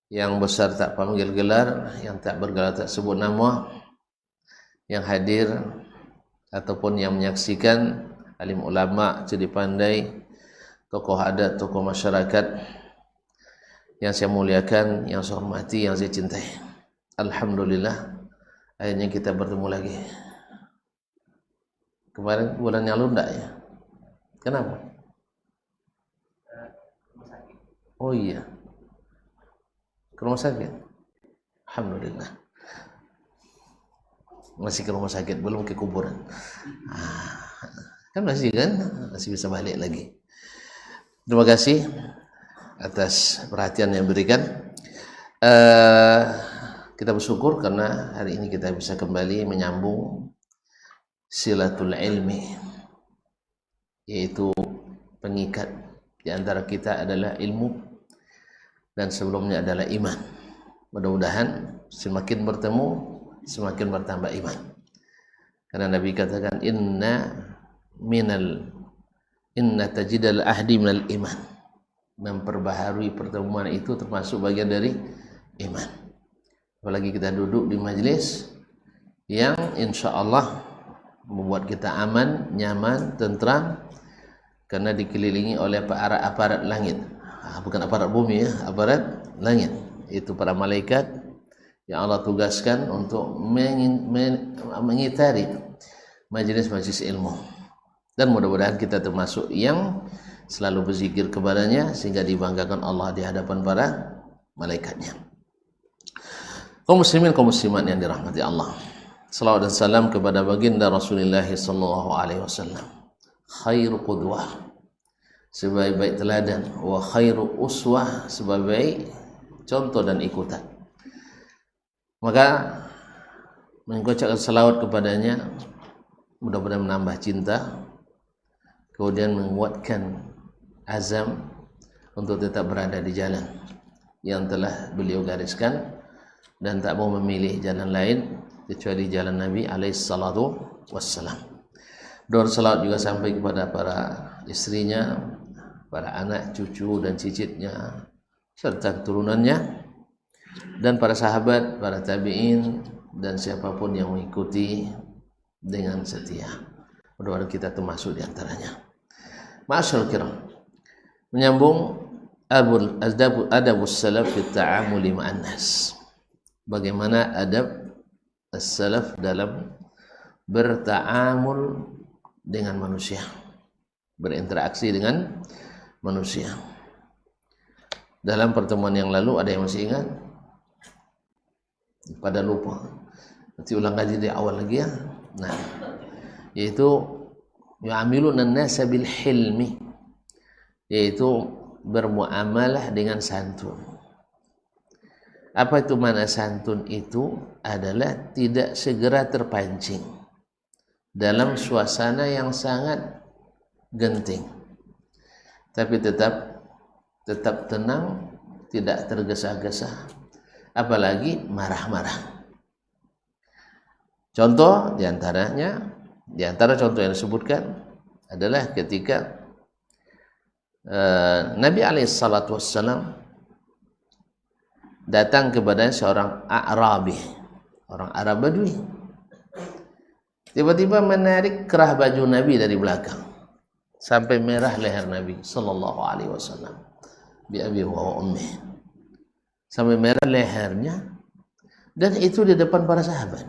yang besar tak panggil gelar, yang tak bergelar tak sebut nama, yang hadir ataupun yang menyaksikan, alim ulama, cerdik pandai, tokoh adat, tokoh masyarakat yang saya muliakan, yang saya hormati, yang saya cintai. Alhamdulillah, akhirnya kita bertemu lagi. Kemarin bulan yang lalu enggak ya? Kenapa? Oh iya, ke rumah sakit. Alhamdulillah, masih ke rumah sakit, belum ke kuburan. Kan masih bisa balik lagi. Terima kasih atas perhatian yang diberikan. Kita bersyukur karena hari ini kita bisa kembali menyambung silatul ilmi, yaitu pengikat di antara kita adalah ilmu dan sebelumnya adalah iman. Mudah-mudahan semakin bertemu semakin bertambah iman. Karena Nabi katakan inna tajidal ahdi minal iman. Memperbaharui pertemuan itu termasuk bagian dari iman. Apalagi kita duduk di majelis yang insya Allah membuat kita aman, nyaman, tentram, karena dikelilingi oleh aparat langit. Bukan aparat bumi ya, aparat langit. Itu para malaikat yang Allah tugaskan untuk mengitari majelis-majelis ilmu. Dan mudah-mudahan kita termasuk yang selalu berzikir kepadanya sehingga dibanggakan Allah di hadapan para malaikatnya. Kaum muslimin, kaum muslimat yang dirahmati Allah, salawat dan salam kepada baginda Rasulullah sallallahu alaihi wasallam, khairu qudwah, sebaik-baik teladan, wa khairu uswah, sebaik contoh dan ikutan. Maka mengucapkan salawat kepadanya mudah-mudahan menambah cinta, kemudian menguatkan azam untuk tetap berada di jalan yang telah beliau gariskan dan tak mau memilih jalan lain kecuali jalan Nabi alaihi salatu wassalam. Doa salawat juga sampai kepada para istrinya, para anak, cucu dan cicitnya serta keturunannya, dan para sahabat, para tabi'in dan siapapun yang mengikuti dengan setia. Mudah-mudahan kita termasuk di antaranya. Ma'asyarul kiram, menyambung adabus salaf fi ta'amuli ma'an nas. Bagaimana adab as-salaf dalam berta'amul dengan manusia, berinteraksi dengan manusia. Dalam pertemuan yang lalu ada yang masih ingat? Pada lupa, nanti ulang kaji di awal lagi ya. Nah, yaitu yu'amiluna an-nasa bil hilmi, yaitu bermuamalah dengan santun. Apa itu makna santun? Itu adalah tidak segera terpancing dalam suasana yang sangat genting, tapi tetap tenang, tidak tergesa-gesa, apalagi marah-marah. Contoh di antara contoh yang disebutkan adalah ketika Nabi alaihi salatu wassalam datang kepada seorang A'rabi, orang Arab Badui. Tiba-tiba menarik kerah baju Nabi dari belakang sampai merah leher Nabi sallallahu alaihi wasallam, bi abi wa ummi, sampai merah lehernya, dan itu di depan para sahabat.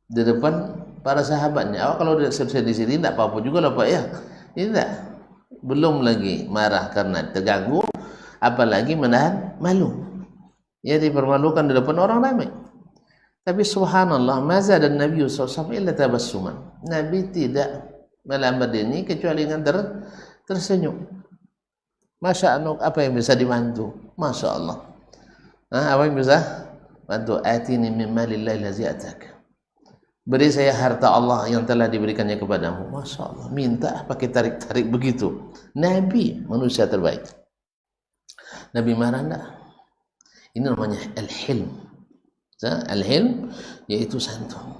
Di depan para sahabatnya. Kalau saya di sini tidak apa-apa juga lah Pak ya. Tidak. Belum lagi marah karena terganggu, apalagi menahan malu. Ya, dipermalukan di depan orang ramai. Tapi subhanallah, maza dan Nabi SAW illa tabassuman. Nabi tidak melambat ini kecuali dengan tersenyum. Masya Allah, apa yang bisa dibantu? Masya Allah. Apa yang bisa bantu? Atini min malillahi allazi atak. Beri saya harta Allah yang telah diberikannya kepadamu. Masya Allah, minta pakai tarik-tarik begitu. Nabi manusia terbaik. Nabi marah enggak? Ini namanya al-hilm. Al-hilm yaitu santun.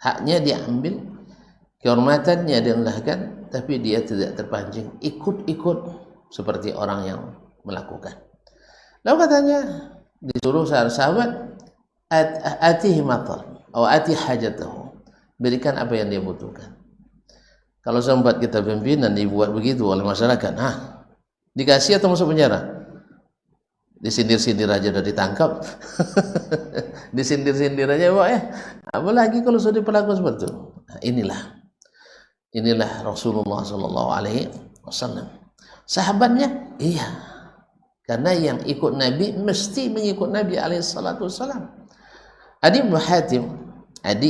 Haknya diambil, kehormatannya diendahkan, tapi dia tidak terpancing ikut-ikut seperti orang yang melakukan. Lalu katanya disuruh sahabat, atihi matar, atau ati hajatahu, berikan apa yang dia butuhkan. Kalau sempat kita pimpinan dibuat begitu oleh masyarakat, dikasih atau masuk penjara? Disindir-sindir aja udah ditangkap. Disindir-sindir aja, apalagi kalau sudah diperlakukan seperti itu. Nah, inilah Rasulullah sallallahu alaihi wasallam. Sahabatnya, iya. Karena yang ikut Nabi mesti mengikut Nabi alaihi salatu wasallam. Adi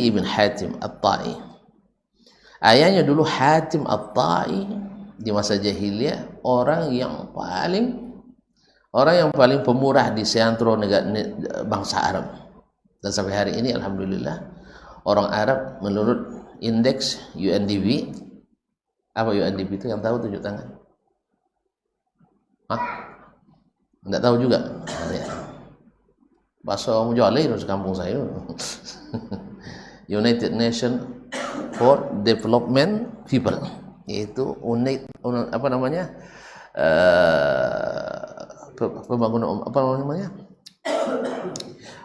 ibn Hatim At-Ta'i. Ayahnya dulu Hatim At-Ta'i di masa jahiliyah, orang yang paling pemurah di seantero negara bangsa Arab. Dan sampai hari ini alhamdulillah orang Arab menurut indeks UNDP, apa UNDP itu yang tahu tunjuk tangan? Enggak tahu juga. Bahasa orang Jawa lain di kampung saya. United Nations for Development People, yaitu pembangunan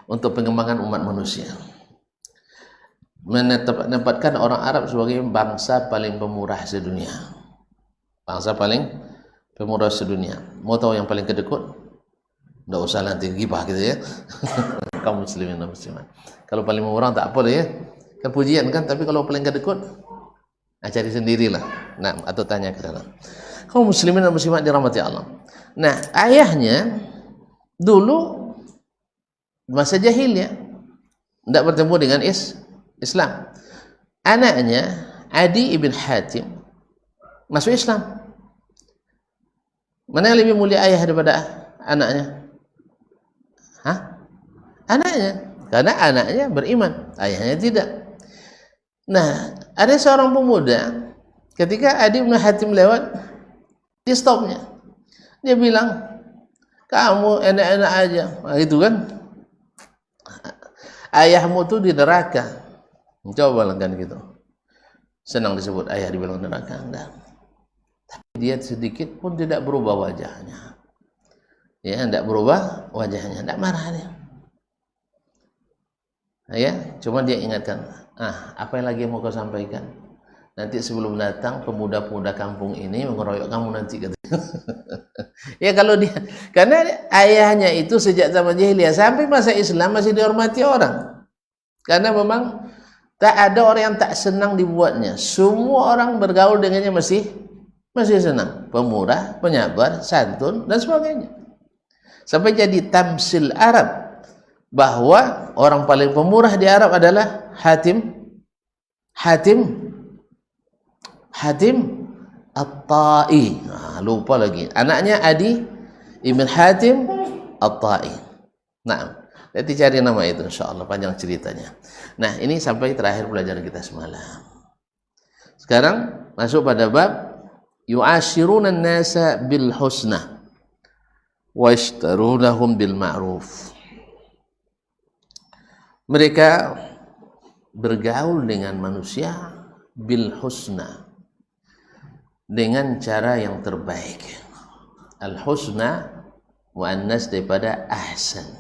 untuk pengembangan umat manusia, menempatkan orang Arab sebagai bangsa paling pemurah sedunia. Mau tahu yang paling kedekut? Nggak usah nanti gibah gitu ya. Kaum muslimin dan muslimat, kalau paling murah tak apa ya, kan pujian kan. Tapi kalau paling kedekut, cari sendirilah. Nah, atau tanya ke sana. Kaum muslimin dan muslimat dirahmati Allah. Nah, ayahnya dulu masa jahiliyah tidak bertemu dengan Islam. Anaknya Adi ibn Hatim masuk Islam. Mana yang lebih mulia, ayah daripada anaknya? Anaknya, karena anaknya beriman, ayahnya tidak. Nah, ada seorang pemuda ketika Adi bin Hatim lewat, di stopnya, dia bilang, kamu enak-enak aja, gitu kan? Ayahmu tuh di neraka. Coba kan gitu. Senang disebut ayah dibilang neraka, enggak. Tapi dia sedikit pun tidak berubah wajahnya. Ya, tidak berubah wajahnya, tidak marah dia. Ya, cuma dia ingatkan, apa yang lagi mau kau sampaikan? Nanti sebelum datang pemuda-pemuda kampung ini mengeroyok kamu nanti, katanya. Ya, kalau dia, karena ayahnya itu sejak zaman jahiliyah sampai masa Islam masih dihormati orang. Karena memang tak ada orang yang tak senang dibuatnya. Semua orang bergaul dengannya masih senang. Pemurah, penyabar, santun dan sebagainya. Sampai jadi tamsil Arab bahwa orang paling pemurah di Arab adalah Hatim At-Ta'i. Lupa lagi. Anaknya Adi ibn Hatim At-Ta'i. Nah, nanti cari nama itu insyaallah, panjang ceritanya. Nah, ini sampai terakhir pelajaran kita semalam. Sekarang masuk pada bab yu'ashiruna an-nasa bil husna wa yashtarunahum bil ma'ruf. Mereka bergaul dengan manusia bil husna, dengan cara yang terbaik. Al husna muannas daripada ahsan.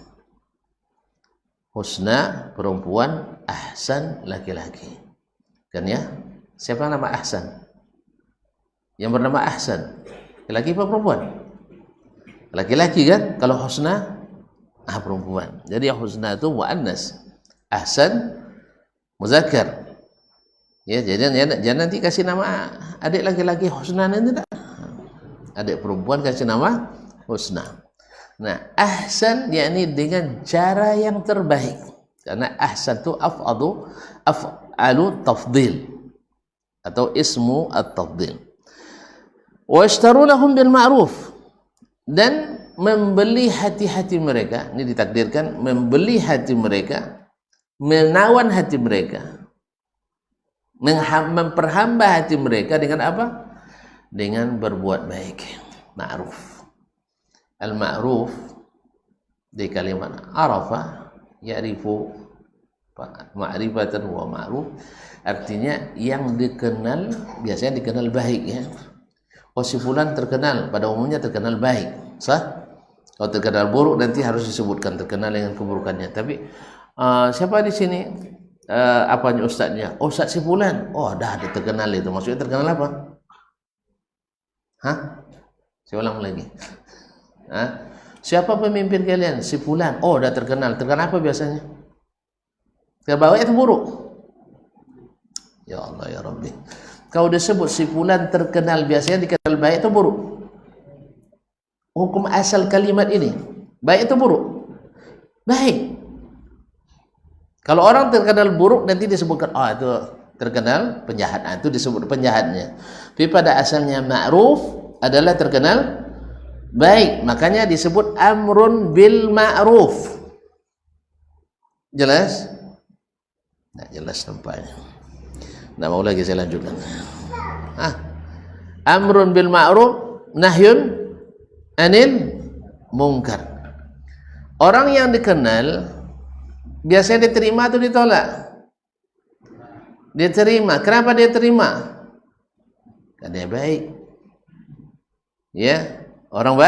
Husna perempuan, ahsan laki-laki. Kan ya? Siapa nama Ahsan? Yang bernama Ahsan, laki-laki apa perempuan? Laki-laki kan? Kalau husna perempuan. Jadi husna itu muannas, ahsan muzakkar. Ya, jadi jangan nanti kasih nama adik laki-laki Husna, nanti tidak. Adik perempuan kasih nama Husna. Nah, ahsan yakni dengan cara yang terbaik. Karena ahsan itu af'alu tafdil atau ismu at-tafdil. Wa yashtarunahum bil ma'ruf, dan membeli hati-hati mereka. Ini ditakdirkan membeli hati mereka, menawan hati mereka, memperhamba hati mereka dengan apa? Dengan berbuat baik, ma'ruf. Al-ma'ruf di kalimat arafa ya'rifu ma'rifatan wa ma'ruf, artinya yang dikenal, biasanya dikenal baik ya. Oh, si fulan terkenal, pada umumnya terkenal baik, sah? Kalau terkenal buruk nanti harus disebutkan terkenal dengan keburukannya. Tapi siapa di sini apanya ustadznya? Oh, Ustadz si fulan. Oh, dah ada terkenal itu. Maksudnya terkenal apa? Hah? Saya ulang lagi. Hah? Siapa pemimpin kalian? Si fulan. Oh, dah terkenal. Terkenal apa biasanya? Terkenal baik itu buruk. Ya Allah ya Rabbi. Kau disebut si fulan terkenal biasanya dikenal baik itu buruk. Hukum asal kalimat ini baik itu buruk? Baik. Kalau orang terkenal buruk nanti disebutkan itu terkenal penjahat, itu disebut penjahatnya. Tapi pada asalnya ma'ruf adalah terkenal baik, makanya disebut amrun bil ma'ruf. Jelas? Nah, jelas nampaknya. Nah, mau lagi saya lanjutkan. Amrun bil ma'ruf nahyun anil mungkar. Orang yang dikenal biasanya diterima atau ditolak? Diterima. Kenapa dia terima? Karena dia baik. Ya, orang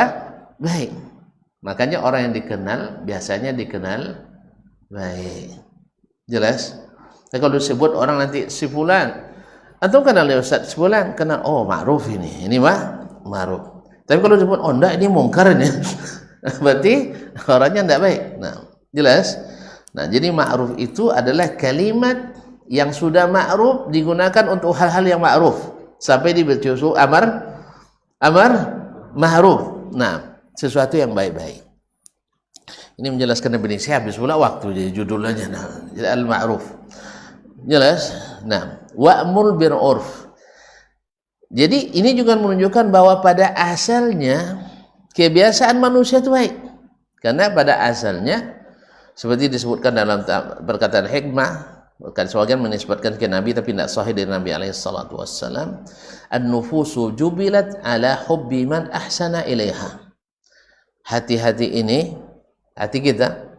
baik. Makanya orang yang dikenal biasanya dikenal baik. Jelas? Tapi kalau disebut orang nanti si fulan, atau kenal ya Ustaz si fulan, kenal, oh ma'ruf ini ma'ruf. Tapi kalau disebut enggak ini mungkar ini, berarti orangnya enggak baik. Nah, jelas? Nah, jadi ma'ruf itu adalah kalimat yang sudah ma'ruf digunakan untuk hal-hal yang ma'ruf sampai dibercusu amar ma'ruf. Nah, sesuatu yang baik-baik. Ini menjelaskan begini. Saya habis pula waktu jadi judulnya. Nah, jadi al-ma'ruf. Jelas? Nah, wa'mul bil 'urf. Jadi ini juga menunjukkan bahwa pada asalnya kebiasaan manusia itu baik. Karena pada asalnya seperti disebutkan dalam perkataan hikmah, kan sebagian menisbatkan ke Nabi tapi tidak sahih dari Nabi alaihi salatu wassalam, an-nufusu jubilat ala hubbi man ahsana ilaiha. Hati-hati ini, hati kita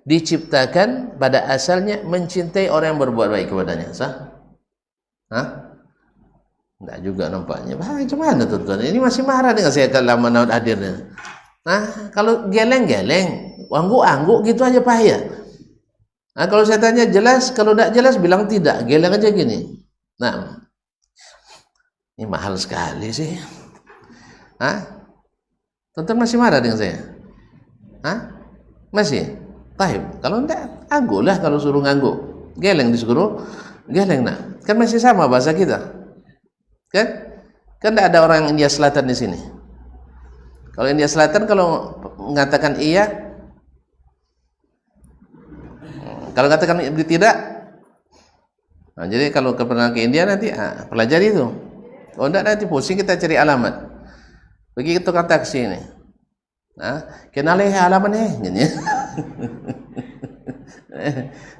diciptakan pada asalnya mencintai orang yang berbuat baik kepadanya. Sah? Hah? Enggak juga nampaknya. Macam mana tuan-tuan? Ini masih marah dengan saya kalau lama hadirnya. Nah, kalau geleng-geleng, angguk-angguk gitu aja payah. Nah, kalau saya tanya jelas, kalau tidak jelas bilang tidak, geleng aja gini. Nah, ini mahal sekali sih. Hah? Tuan-tuan masih marah dengan saya? Hah? Masih? Taib. Kalau tidak, angguk lah kalau suruh ngangguk. Geleng disuruh, geleng nak. Kan masih sama bahasa kita. Kan tidak ada orang India Selatan di sini. Kalau India Selatan kalau mengatakan iya, kalau katakan tidak, nah, jadi kalau pernah ke India nanti pelajari itu. Kalau tidak nanti pusing kita cari alamat. Pergi ke tukang taksi ini. Nah, kenali alamat nih, gini.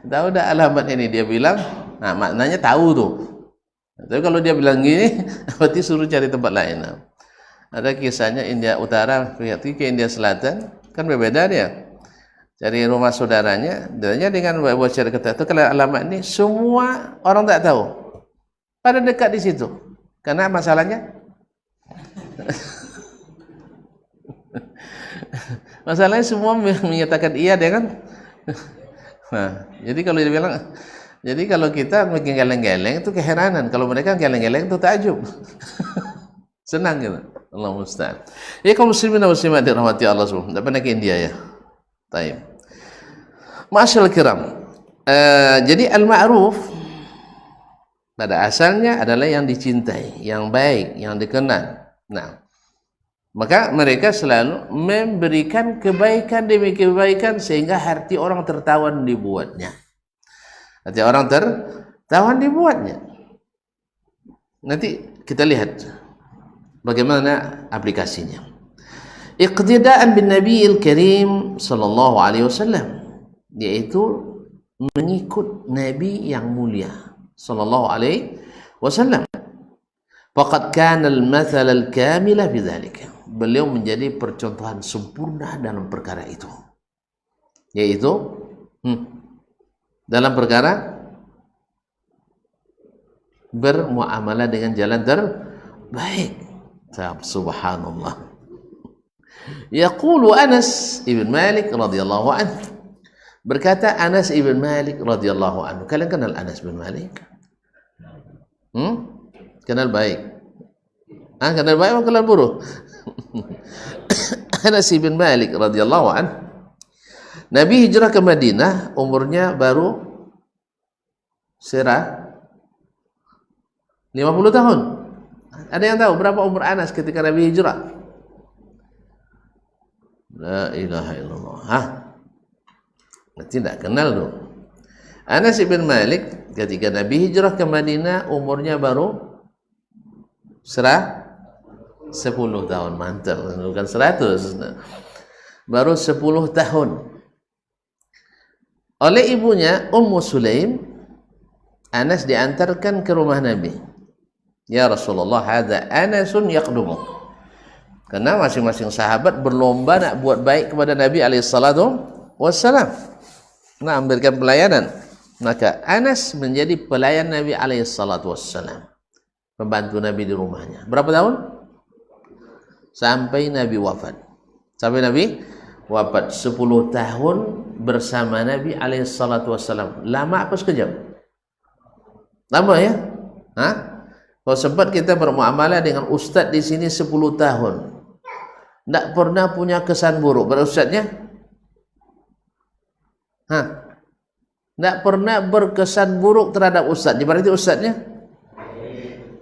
Tahu dah alamat ini, dia bilang, nah maknanya tahu tuh. Tapi kalau dia bilang gini, berarti suruh cari tempat lain. Ada kisahnya India Utara pergi ke India Selatan, kan berbeda dia. Cari rumah saudaranya, dia dengan bocor kata itu kalau alamat ini semua orang tak tahu. Pada dekat di situ. Karena masalahnya masalahnya semua menyatakan iya dia kan. Nah, jadi kalau dia bilang, jadi kalau kita bikin geleng-geleng itu keheranan, kalau mereka geleng-geleng itu takjub. Senang gitu. Allah musta'an. Ya kaum muslimin dan muslimat dirahmati Allah subhanahu. Tidak pernah ke India ya. Taib. Ma'asyarul kiram. Jadi al-ma'ruf pada asalnya adalah yang dicintai, yang baik, yang dikenal. Nah, maka mereka selalu memberikan kebaikan demi kebaikan sehingga hati orang tertawan dibuatnya. Hati orang tertawan dibuatnya. Nanti kita lihat bagaimana aplikasinya. Iqtidaan bin Nabiyil Karim sallallahu alaihi wasallam, yaitu mengikut Nabi yang mulia sallallahu alaihi wasallam. Faqad kana al-mathal al-kamil fi dzalika. Beliau menjadi percontohan sempurna dalam perkara itu. Yaitu dalam perkara bermuamalah dengan jalan terbaik. Subhanallah. Yaqulu Anas ibn Malik radhiyallahu anhu. Berkata Anas ibn Malik radhiyallahu anhu. Kalian kenal Anas ibn Malik? Kenal baik? Kenal baik atau kenal buruk? Anas ibn Malik radhiyallahu anhu. Nabi hijrah ke Madinah umurnya baru 50 tahun. Ada yang tahu berapa umur Anas ketika Nabi hijrah? La ilaha illallah. Tidak kenal dong. Anas ibn Malik ketika Nabi hijrah ke Madinah umurnya baru 10 tahun. Mantap, bukan 100. Baru 10 tahun. Oleh ibunya Ummu Sulaim, Anas diantarkan ke rumah Nabi. Ya Rasulullah, hadza Anasun yaqdumu. Karena masing-masing sahabat berlomba nak buat baik kepada Nabi alaihissalatu wassalam. Nak memberikan pelayanan. Maka Anas menjadi pelayan Nabi alaihissalatu wassalam. Pembantu Nabi di rumahnya. Berapa tahun? Sampai Nabi wafat. Sampai Nabi wafat 10 tahun bersama Nabi alaihissalatu wassalam. Lama apa sekejap? Lama ya? Kalau sempat kita bermuamalah dengan ustaz di sini 10 tahun. Tak pernah punya kesan buruk pada ustaznya? Tak pernah berkesan buruk terhadap ustaznya. Berarti ustaznya?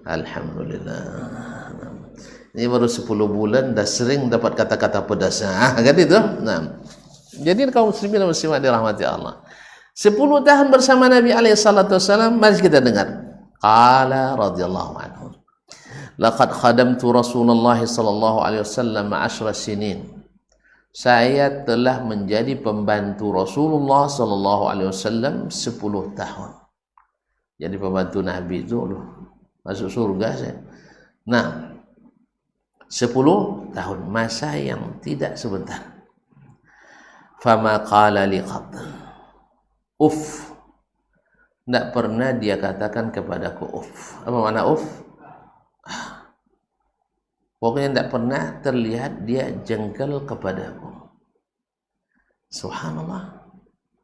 Alhamdulillah. Ini baru 10 bulan dah sering dapat kata-kata pedas. Kan itu? Jadi kaum muslimin dan muslimat dirahmati Allah. 10 tahun bersama Nabi alaihissalatu wassalam. Mari kita dengar. Qala radhiyallahu anhu. Laqad khadamtu Rasulullah sallallahu alaihi wasallam 10 sinin. Saya telah menjadi pembantu Rasulullah sallallahu alaihi wasallam 10 tahun. Jadi pembantu Nabi itu masuk surga saya. 10 tahun, masa yang tidak sebentar. Fama qala liqad. Tidak pernah dia katakan kepadaku Apa makna Pokoknya tidak pernah terlihat dia jengkel kepadaku. Subhanallah.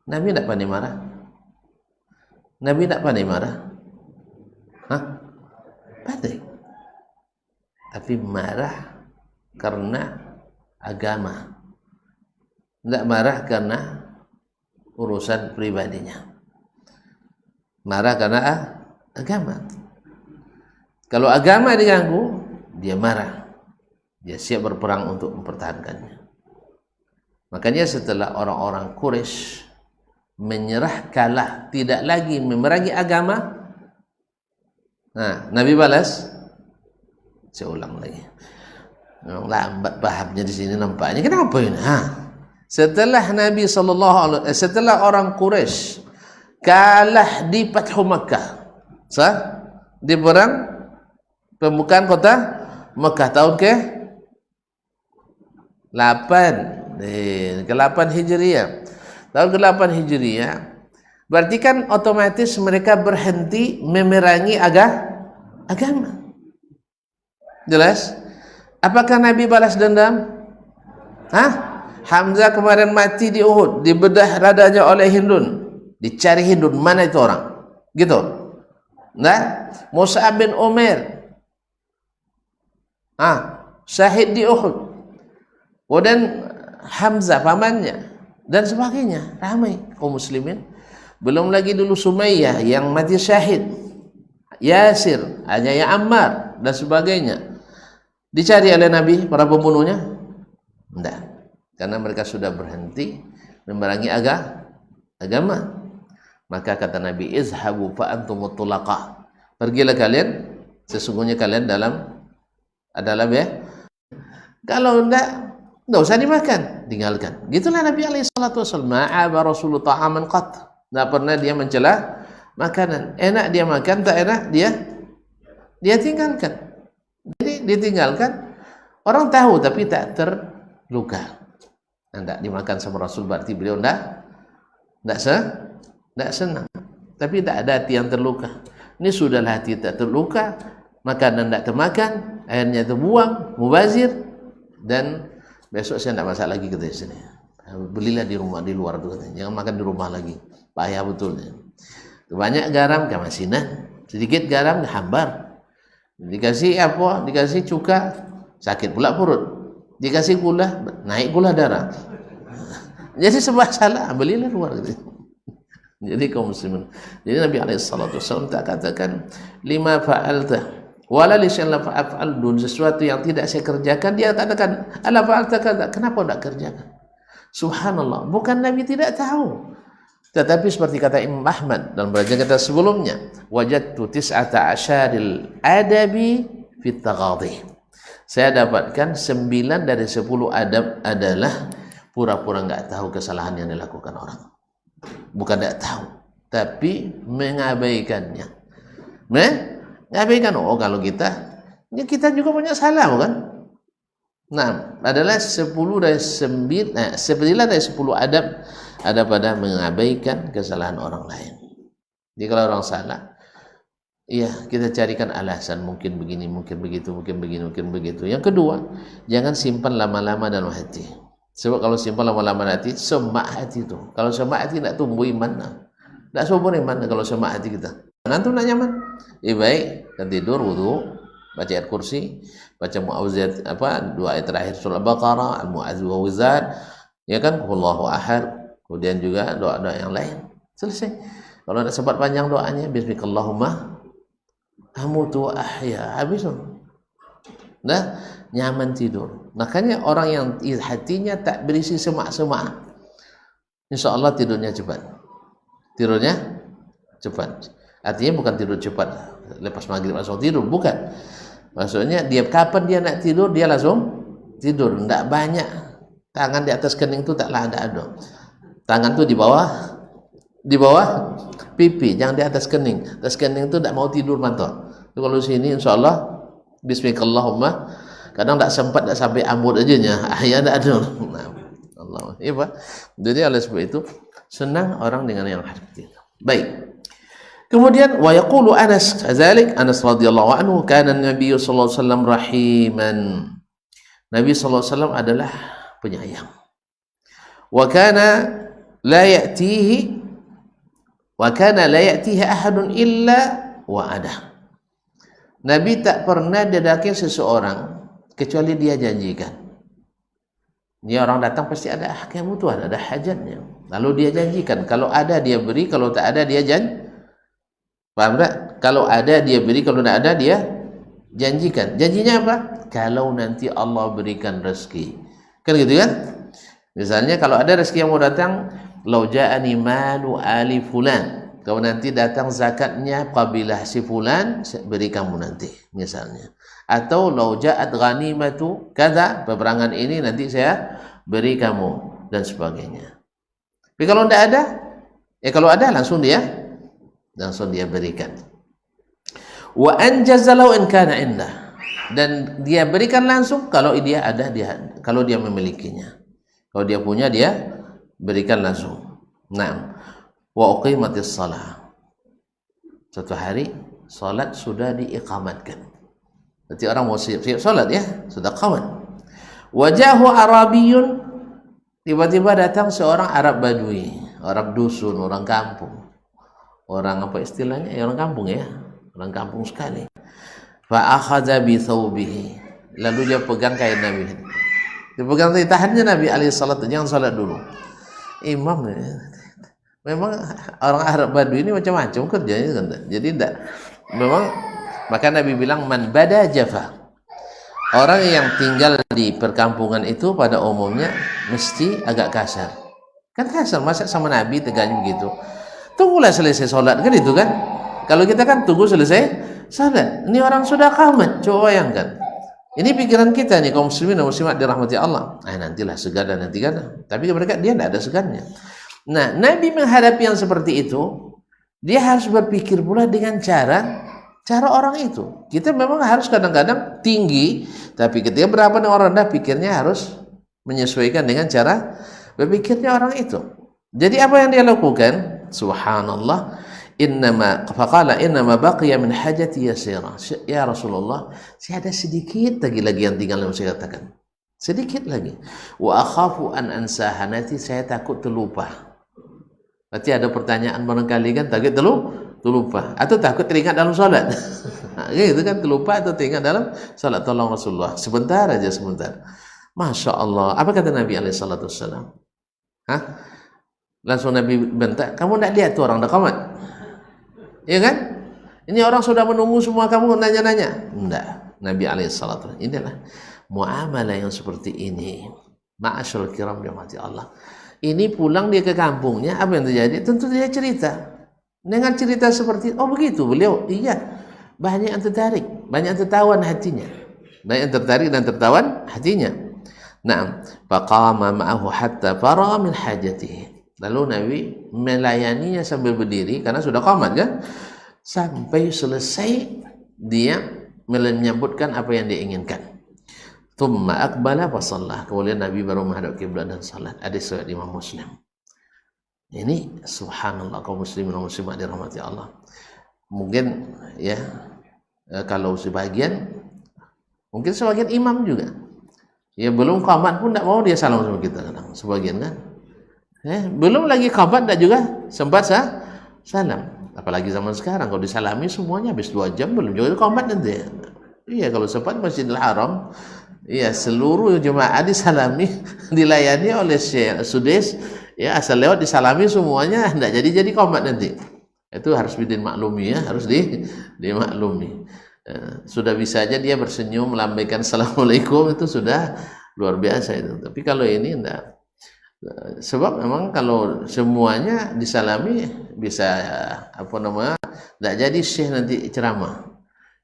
Nabi tidak pandai marah. Nabi tidak pandai marah. Pandai. Tapi marah karena agama. Tidak marah karena urusan pribadinya. Marah karena agama. Kalau agama diganggu, dia marah. Dia siap berperang untuk mempertahankannya. Makanya setelah orang-orang Quraisy menyerah kalah, tidak lagi memerangi agama, Nabi balas. Saya ulang lagi. Memang lambat pahamnya di sini nampaknya. Kenapa ini? Setelah Nabi setelah orang Quraisy kalah di Fathu Makkah, di perang pembukaan kota Makkah tahun ke-8 Hijriah. Tahun ke-8 Hijriah. Berarti kan otomatis mereka berhenti memerangi agama. Jelas? Apakah Nabi balas dendam? Hamzah kemarin mati di Uhud, dibedah dadanya oleh Hindun. Dicari Hindun, mana itu orang? Gitu. Mus'ab bin Umair syahid di Uhud. Dan Hamzah pamannya dan sebagainya, ramai kaum muslimin. Belum lagi dulu Sumayyah yang mati syahid, Yasir, hanya Ammar dan sebagainya. Dicari oleh Nabi para pembunuhnya? Tidak, karena mereka sudah berhenti memerangi agama. Maka kata Nabi, izhabu fa antumut tulaqa. Pergilah kalian, sesungguhnya kalian dalam ya. Kalau tidak usah dimakan, tinggalkan. Gitulah Nabi alaihissalatu wassalam. Ma'aba Rasulullah ta'aman qat. Tidak pernah dia mencela makanan. Enak dia makan, tak enak dia tinggalkan. Jadi ditinggalkan. Orang tahu tapi tak terluka. Tidak dimakan sama Rasul berarti beliau tidak senang. Tapi tak ada hati yang terluka. Ini sudahlah hati tak terluka, makanan tidak termakan, airnya terbuang, mubazir, dan besok saya tidak masak lagi kata istri. Belilah di rumah, di luar tuh katanya. Jangan makan di rumah lagi. Payah betulnya. Banyak garam kamasinan, sedikit garam hambar. Dikasih apa? Dikasih cuka, sakit pula perut. Dikasih gula, naik gula darah. Jadi sebab salah, belilah luar gitu. Jadi kaum muslimin. Jadi Nabi SAW tak katakan lima fa'alta wala li syai'in la fa'al, sesuatu yang tidak saya kerjakan, dia katakan ala fa'alta kadza, kenapa tidak kerjakan? Subhanallah, bukan Nabi tidak tahu. Tetapi seperti kata Imam Ahmad dalam bacaan kita sebelumnya, wajadtu tis'ata asyaril adabi fit taghadhi. Saya dapatkan 9 dari 10 adab adalah pura-pura enggak tahu kesalahan yang dilakukan orang. Bukan tidak tahu, tapi mengabaikannya. Mengabaikan. Oh, kalau kita juga banyak salah, bukan? Nah, adalah 9 dari 10 adab ada pada mengabaikan kesalahan orang lain. Jadi kalau orang salah, ya kita carikan alasan, mungkin begini, mungkin begitu, mungkin begini, mungkin begitu. Yang kedua, jangan simpan lama-lama dalam hati. Sebab kalau simpan lama-lama hati, semak hati itu. Kalau semak hati tidak tumbuh iman. Tidak subur iman kalau semak hati kita. Nanti nak nyaman. Baik, kan tidur, wudu, baca ayat kursi, baca mu'awwizat, dua ayat terakhir surah Al-Baqarah, Al-Mu'adz wa Wizat, ya kan, Allahu Ahad. Kemudian juga doa-doa yang lain. Selesai. Kalau ada sempat panjang doanya, Bismillahumma amutu wa ahya. Habis. Nah, nyaman tidur. Makanya orang yang hatinya tak berisi semak-semak, insya Allah tidurnya cepat. Tidurnya cepat. Artinya bukan tidur cepat lepas maghrib langsung tidur, bukan. Maksudnya dia kapan dia nak tidur, dia langsung tidur. Tidak banyak tangan di atas kening itu taklah ada. Tangan tu di bawah pipi, jangan di atas kening. Atas kening tu tak mau tidur mantap. Kalau sini insyaallah bismillahumma, kadang tak sempat, tak sampai ambut aja nya. Ya tak ada. Nah, Allah. Iya, Pak. Jadi oleh sebab itu senang orang dengan yang hati. Baik. Kemudian wa yaqulu Anas kadzalik, Anas radhiyallahu anhu, kana Nabi sallallahu alaihi wasallam rahiman. Nabi sallallahu alaihi wasallam adalah penyayang. Wa kana la ya'tihi ahadun illa wa'ada. Nabi tak pernah didatangi seseorang kecuali dia janjikan. Ini orang datang pasti ada kebutuhan, ada hajatnya. Lalu dia janjikan, kalau ada dia beri, kalau tak ada dia paham tak? Kalau ada dia beri, kalau tak ada dia janjikan. Janjinya apa? Kalau nanti Allah berikan rezeki. Kan gitu kan? Misalnya kalau ada rezeki yang mau datang, lau ja'ani malu ali fulan, kalau nanti datang zakatnya kabilah si fulan, beri kamu nanti misalnya. Atau lau ja'at ghanimatu kadza, peperangan ini nanti saya beri kamu dan sebagainya. Tapi kalau tidak ada, kalau ada langsung dia berikan. Wa anjaza law in kana indah, dan dia berikan langsung kalau dia ada, kalau dia memilikinya. Kalau dia punya, dia berikan langsung. Nah, wa uqimatis shalah. Satu hari salat sudah diiqamatkan. Berarti orang mau siap-siap salat ya, sudah qamat. Wajahu Arabiyun, tiba-tiba datang seorang Arab Badui, Arab dusun, orang kampung. Orang apa istilahnya? Ya, orang kampung ya. Orang kampung sekali. Fa akhadha bi thawbihi. Lalu dia pegang kain Nabi. Dipegang tahannya Nabi alaihi salatu, jangan salat dulu. Imam memang orang Arab Badui ini macam-macam kerjanya kan. Jadi tidak, memang maka Nabi bilang man bada jafa. Orang yang tinggal di perkampungan itu pada umumnya mesti agak kasar. Kan kasar, masa sama Nabi tegaknya begitu. Tunggulah selesai salat kan itu kan. Kalau kita kan tunggu selesai salat. Ini orang sudah qamat, coba bayangkan. Ini pikiran kita nih kaum muslimin dan muslimat dirahmati Allah. Nantilah segar dan nanti kan. Tapi mereka dia tidak ada segarnya. Nah, Nabi menghadapi yang seperti itu, dia harus berpikir pula dengan cara orang itu. Kita memang harus kadang-kadang tinggi, tapi ketika berapa orang rendah, pikirnya harus menyesuaikan dengan cara berpikirnya orang itu. Jadi apa yang dia lakukan? Subhanallah. Faqala innama baqiya min hajati yasira. Ya Rasulullah, saya ada sedikit lagi yang tinggal yang saya katakan. sedikit lagi. Wa akhafu an ansaha, nanti saya takut terlupa. Berarti ada pertanyaan barangkali kan, takut terlupa atau takut teringat dalam salat. Gitu kan, terlupa atau teringat dalam salat. Tolong Rasulullah sebentar aja, sebentar. Masya Allah. Apa kata Nabi SAW? Langsung Nabi bentak, kamu tidak lihat tuh orang dah qamat? Iya kan? Ini orang sudah menunggu semua, kamu nanya-nanya. Enggak. Nabi SAW, inilah muamalah yang seperti ini. Ma'asyarul kiram dirahmati Allah. Ini pulang dia ke kampungnya, apa yang terjadi? Tentu dia cerita. Dengan cerita seperti, oh begitu beliau, iya. Banyak yang tertarik, banyak yang tertawan hatinya. Banyak yang tertarik dan tertawan hatinya. Naam, faqama ma'ahu hatta fara'a min hajatihi. Lalu Nabi melayaninya sambil berdiri karena sudah qamat kan? Sampai selesai dia menyebutkan apa yang dia inginkan. Thumma aqbala fa shalla. Kemudian Nabi baru menghadap kiblat dan salat. Hadis riwayat Imam Muslim. Ini subhanallah, kaum muslimin dan muslimat dirahmati Allah. Mungkin ya kalau sebagian imam juga. Ya belum qamat pun tidak mau dia salam sama kita kadang. Sebagian kan. Belum lagi qamat tidak juga sempat salam. Apalagi zaman sekarang kalau disalami semuanya habis 2 jam belum juga qamat nanti. Iya, kalau sempat Masjidil Haram, iya seluruh jemaah disalami, dilayani oleh Syekh Sudais, ya asal lewat disalami semuanya, tidak jadi qamat nanti. Itu harus dimaklumi ya, harus dimaklumi. Sudah bisa aja dia bersenyum melambaikan assalamualaikum, itu sudah luar biasa itu. Tapi kalau ini tidak. Sebab memang kalau semuanya disalami bisa tidak jadi syekh nanti ceramah.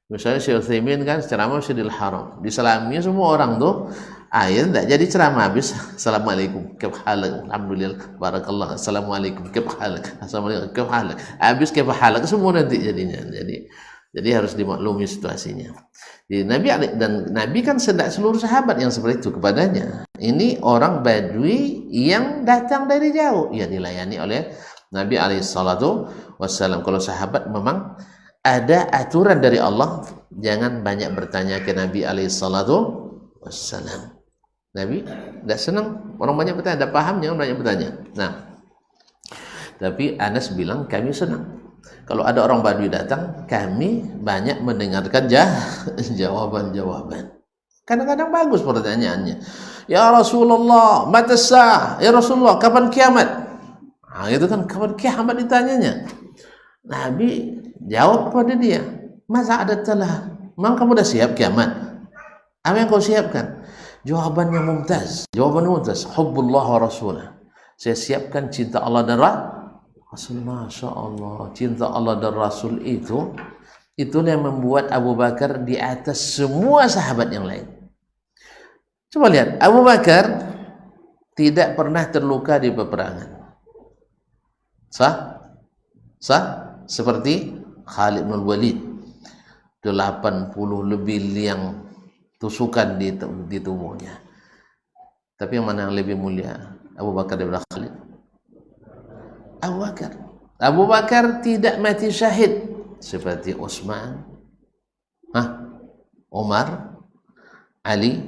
Misalnya Syekh Utsaimin kan ceramah Masjidil Haram, disalami semua orang tuh, tidak jadi ceramah habis assalamualaikum kaif halak, alhamdulillah, barakallah, assalamualaikum kaif halak, assalamualaikum kaif halak, habis kaif halak semua nanti jadinya. Jadi harus dimaklumi situasinya. Jadi Nabi kan tidak seluruh sahabat yang seperti itu kepadanya. Ini orang Badui yang datang dari jauh, ya dilayani oleh Nabi SAW. Kalau sahabat memang ada aturan dari Allah, jangan banyak bertanya ke Nabi SAW. Nabi tidak senang orang banyak bertanya, tidak paham jangan banyak bertanya. Nah, tapi Anas bilang kami senang kalau ada orang Badui datang, kami banyak mendengarkan jawaban-jawaban. Kadang-kadang bagus pertanyaannya. Ya Rasulullah, mata sa'ah? Ya Rasulullah, kapan kiamat? Itu kan kapan kiamat ditanyanya. Nabi jawab kepada dia, masa ada telah? Memang kamu dah siap kiamat? Apa yang kau siapkan? Jawaban yang mumtaz. Hubbullah wa rasulah. Saya siapkan cinta Allah dan Rasul. Masya Allah, cinta Allah dan Rasul itulah yang membuat Abu Bakar di atas semua sahabat yang lain. Coba lihat, Abu Bakar tidak pernah terluka di peperangan. Sah? Seperti Khalid bin Walid, 80 lebih liang tusukan di tubuhnya. Tapi yang mana yang lebih mulia, Abu Bakar daripada Khalid? Abu Bakar tidak mati syahid seperti Utsman, Umar, Ali,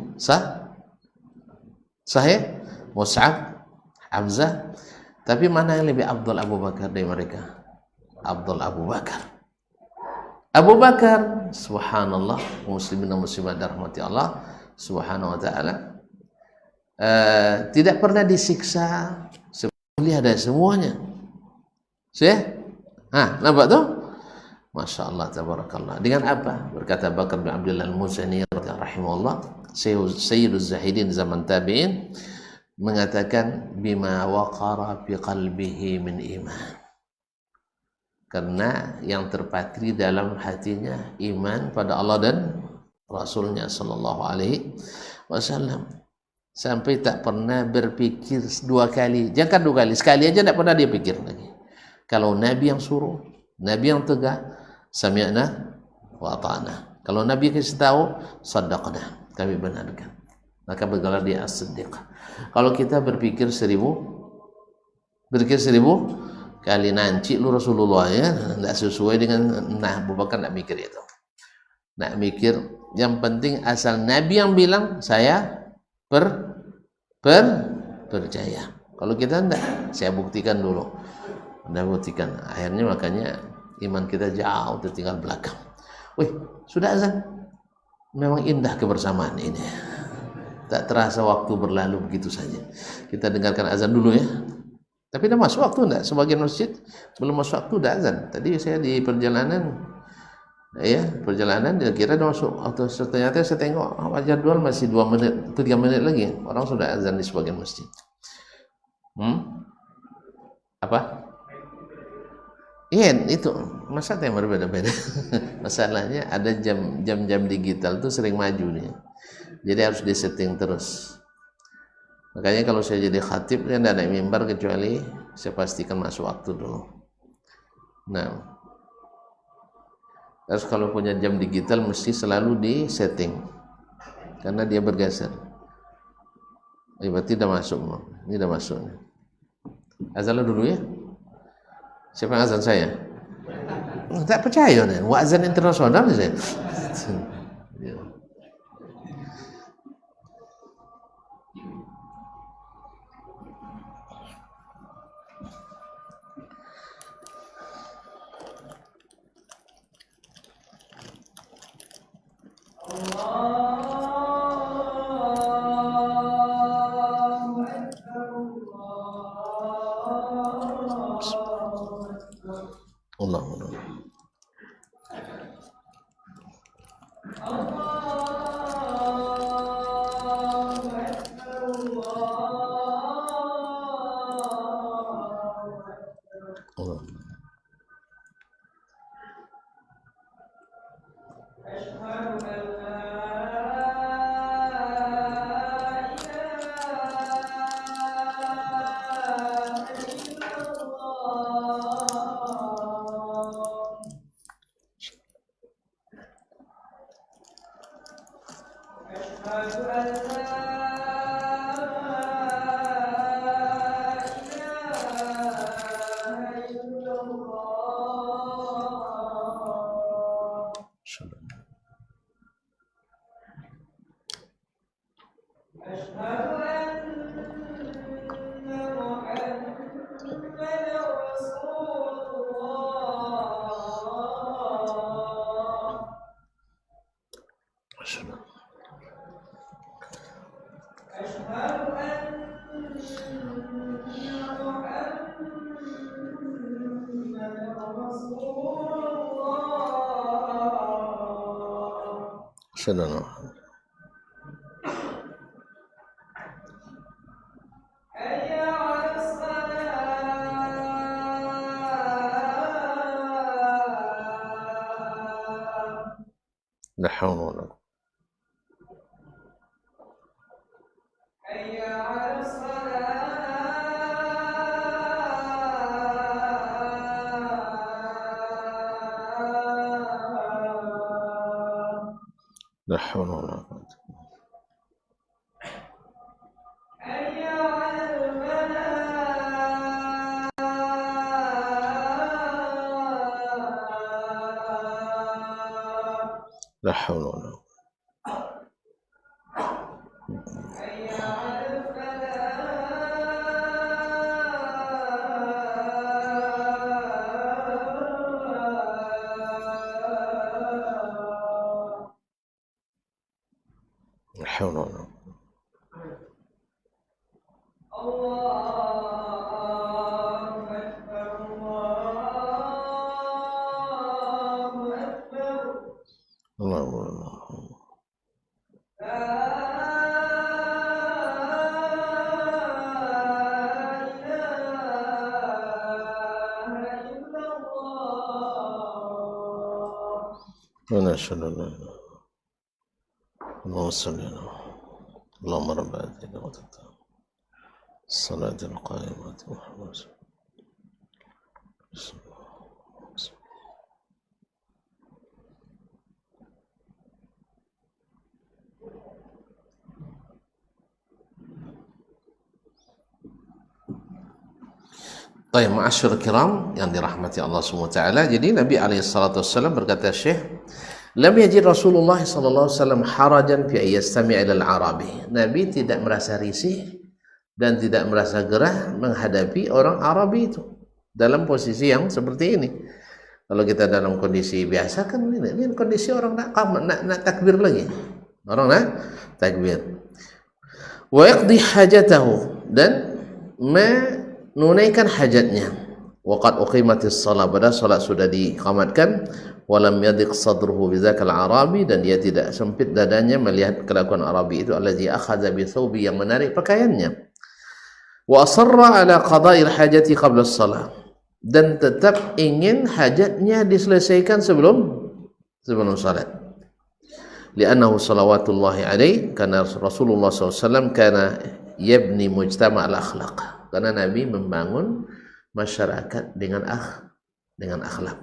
Sahih, Mus'ab, Hamzah. Tapi mana yang lebih afdal Abu Bakar dari mereka? Abdul Abu Bakar, subhanallah, muslimin dan muslimat rahmati Allah subhanahu wa ta'ala, tidak pernah disiksa, lihat ada semuanya. Nampak tuh? Masya Allah, tabarakallah. Dengan apa? Berkata Bakar bin Abdullah al-Muzani rahimahullah, Sayyiduz Zahidin zaman tabi'in, mengatakan bima waqara fi qalbihi min iman. Karena yang terpatri dalam hatinya iman pada Allah dan Rasulnya sallallahu alaihi wasallam. Sampai tak pernah berpikir 2 kali, jangan 2 kali, sekali aja tak pernah dia pikir lagi. Kalau Nabi yang suruh, Nabi yang tegak, sami'na wa ata'na. Kalau Nabi kasih tahu, saddaqna, kami benarkan. Maka bergelar dia as-siddiq. Kalau kita berpikir 1000 kali nanti lu Rasulullah ya, tidak sesuai dengan Abu Bakar nak mikir itu. Nak mikir yang penting asal Nabi yang bilang, saya percaya. Kalau kita enggak, saya buktikan dulu. Anda buktikan. Akhirnya makanya iman kita jauh tertinggal belakang. Wih, sudah azan. Memang indah kebersamaan ini. Tak terasa waktu berlalu begitu saja. Kita dengarkan azan dulu ya. Tapi dah masuk waktu enggak? Sebagian masjid belum masuk waktu dah azan. Tadi saya di perjalanan, dia kira dah masuk waktu. Ternyata saya tengok jadwal masih 2 menit, 3 menit lagi. Orang sudah azan di sebagian masjid. Apa? Iya, itu masalah yang berbeda-beda. Masalahnya ada jam-jam digital itu sering maju nih. Jadi harus disetting terus. Makanya kalau saya jadi khatib kan tidak ada mimbar kecuali saya pastikan masuk waktu dulu. Nah, terus kalau punya jam digital mesti selalu disetting karena dia bergeser. Berarti sudah masuk, ini sudah masuk. Azan dulu ya. Siapa yang azan saya? Tak percaya nih, azan internasional saya. لا حول ولا قوة. لا حول ولا قوة. لا حول ولا قوة. لا حول ولا قوة. ونشهد أن لا إله إلا الله. اللهم صل على اللهم رب هذه الدعوة الصلاة القائمة محمد Baik, ma'asyur kiram yang dirahmati Allah SWT. Jadi Nabi SAW berkata, Syekh, Lam yajid Rasulullah sallallahu alaihi wasallam harajan fi ayyastami' ila al-arabi. Nabi tidak merasa risih dan tidak merasa gerah menghadapi orang Arabi itu dalam posisi yang seperti ini. Kalau kita dalam kondisi biasa kan ini kondisi orang nak takbir lagi. Orang nak takbir. Wa yaqdi hajatahu, dan menunaikan hajatnya. Wa qad uqimatis shalah, pada salat sudah diqamatkan. Wa lam yadiq sadruhu bidzakal arabi, dan dia tidak sempit dadanya melihat kelakuan Arabi itu allazi akhadha bi thawbi, yang menarik pakaiannya. Wa asarra ala qada'il hajati qabla as-salah, dan tetap ingin hajatnya diselesaikan sebelum salat. Li'annahu salawatullahi alaihi, karena Rasulullah SAW kana yabni mujtama' al-akhlaq, karena Nabi membangun masyarakat dengan akhlak.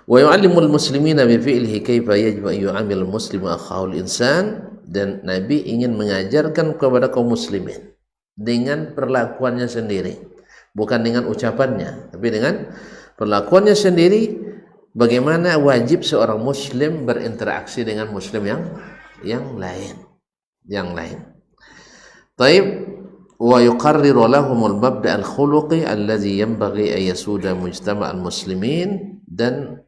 Wa yu'allimul muslimina bi fi'lihi kaifa yajibu an yu'amil muslimu akhahu al-insan, dan Nabi ingin mengajarkan kepada kaum muslimin dengan perlakuannya sendiri, bukan dengan ucapannya, tapi dengan perlakuannya sendiri, bagaimana wajib seorang muslim berinteraksi dengan muslim yang lain. Taib, wa yuqarriru lahumul mabda' al-khuluqi allazi yanbaghi an yasuda mujtama' al-muslimin, dan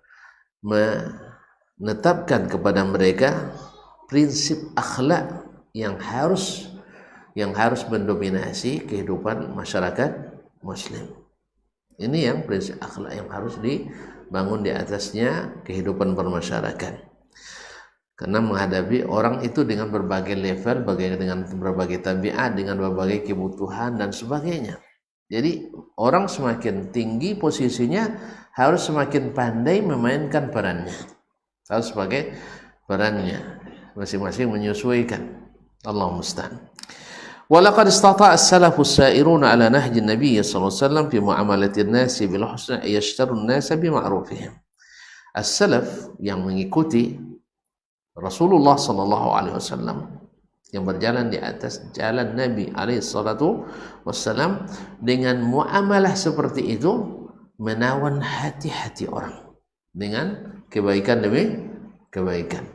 menetapkan kepada mereka prinsip akhlak yang harus mendominasi kehidupan masyarakat muslim. Ini yang prinsip akhlak yang harus dibangun di atasnya kehidupan bermasyarakat. Karena menghadapi orang itu dengan berbagai level, dengan berbagai tabiat, dengan berbagai kebutuhan dan sebagainya. Jadi orang semakin tinggi posisinya harus semakin pandai memainkan perannya. Harus sebagai perannya, masing-masing menyesuaikan. Allahu musta'an. ولقد استطاع السلف السائرون على نهج النبي صلى الله عليه وسلم في معاملة الناس بالحسنى أن يشتروا الناس بمعروفهم. As-salaf yang mengikuti Rasulullah sallallahu alaihi wasallam, yang berjalan di atas jalan Nabi alaihi salatu wassalam, dengan muamalah seperti itu menawan hati-hati orang dengan kebaikan demi kebaikan.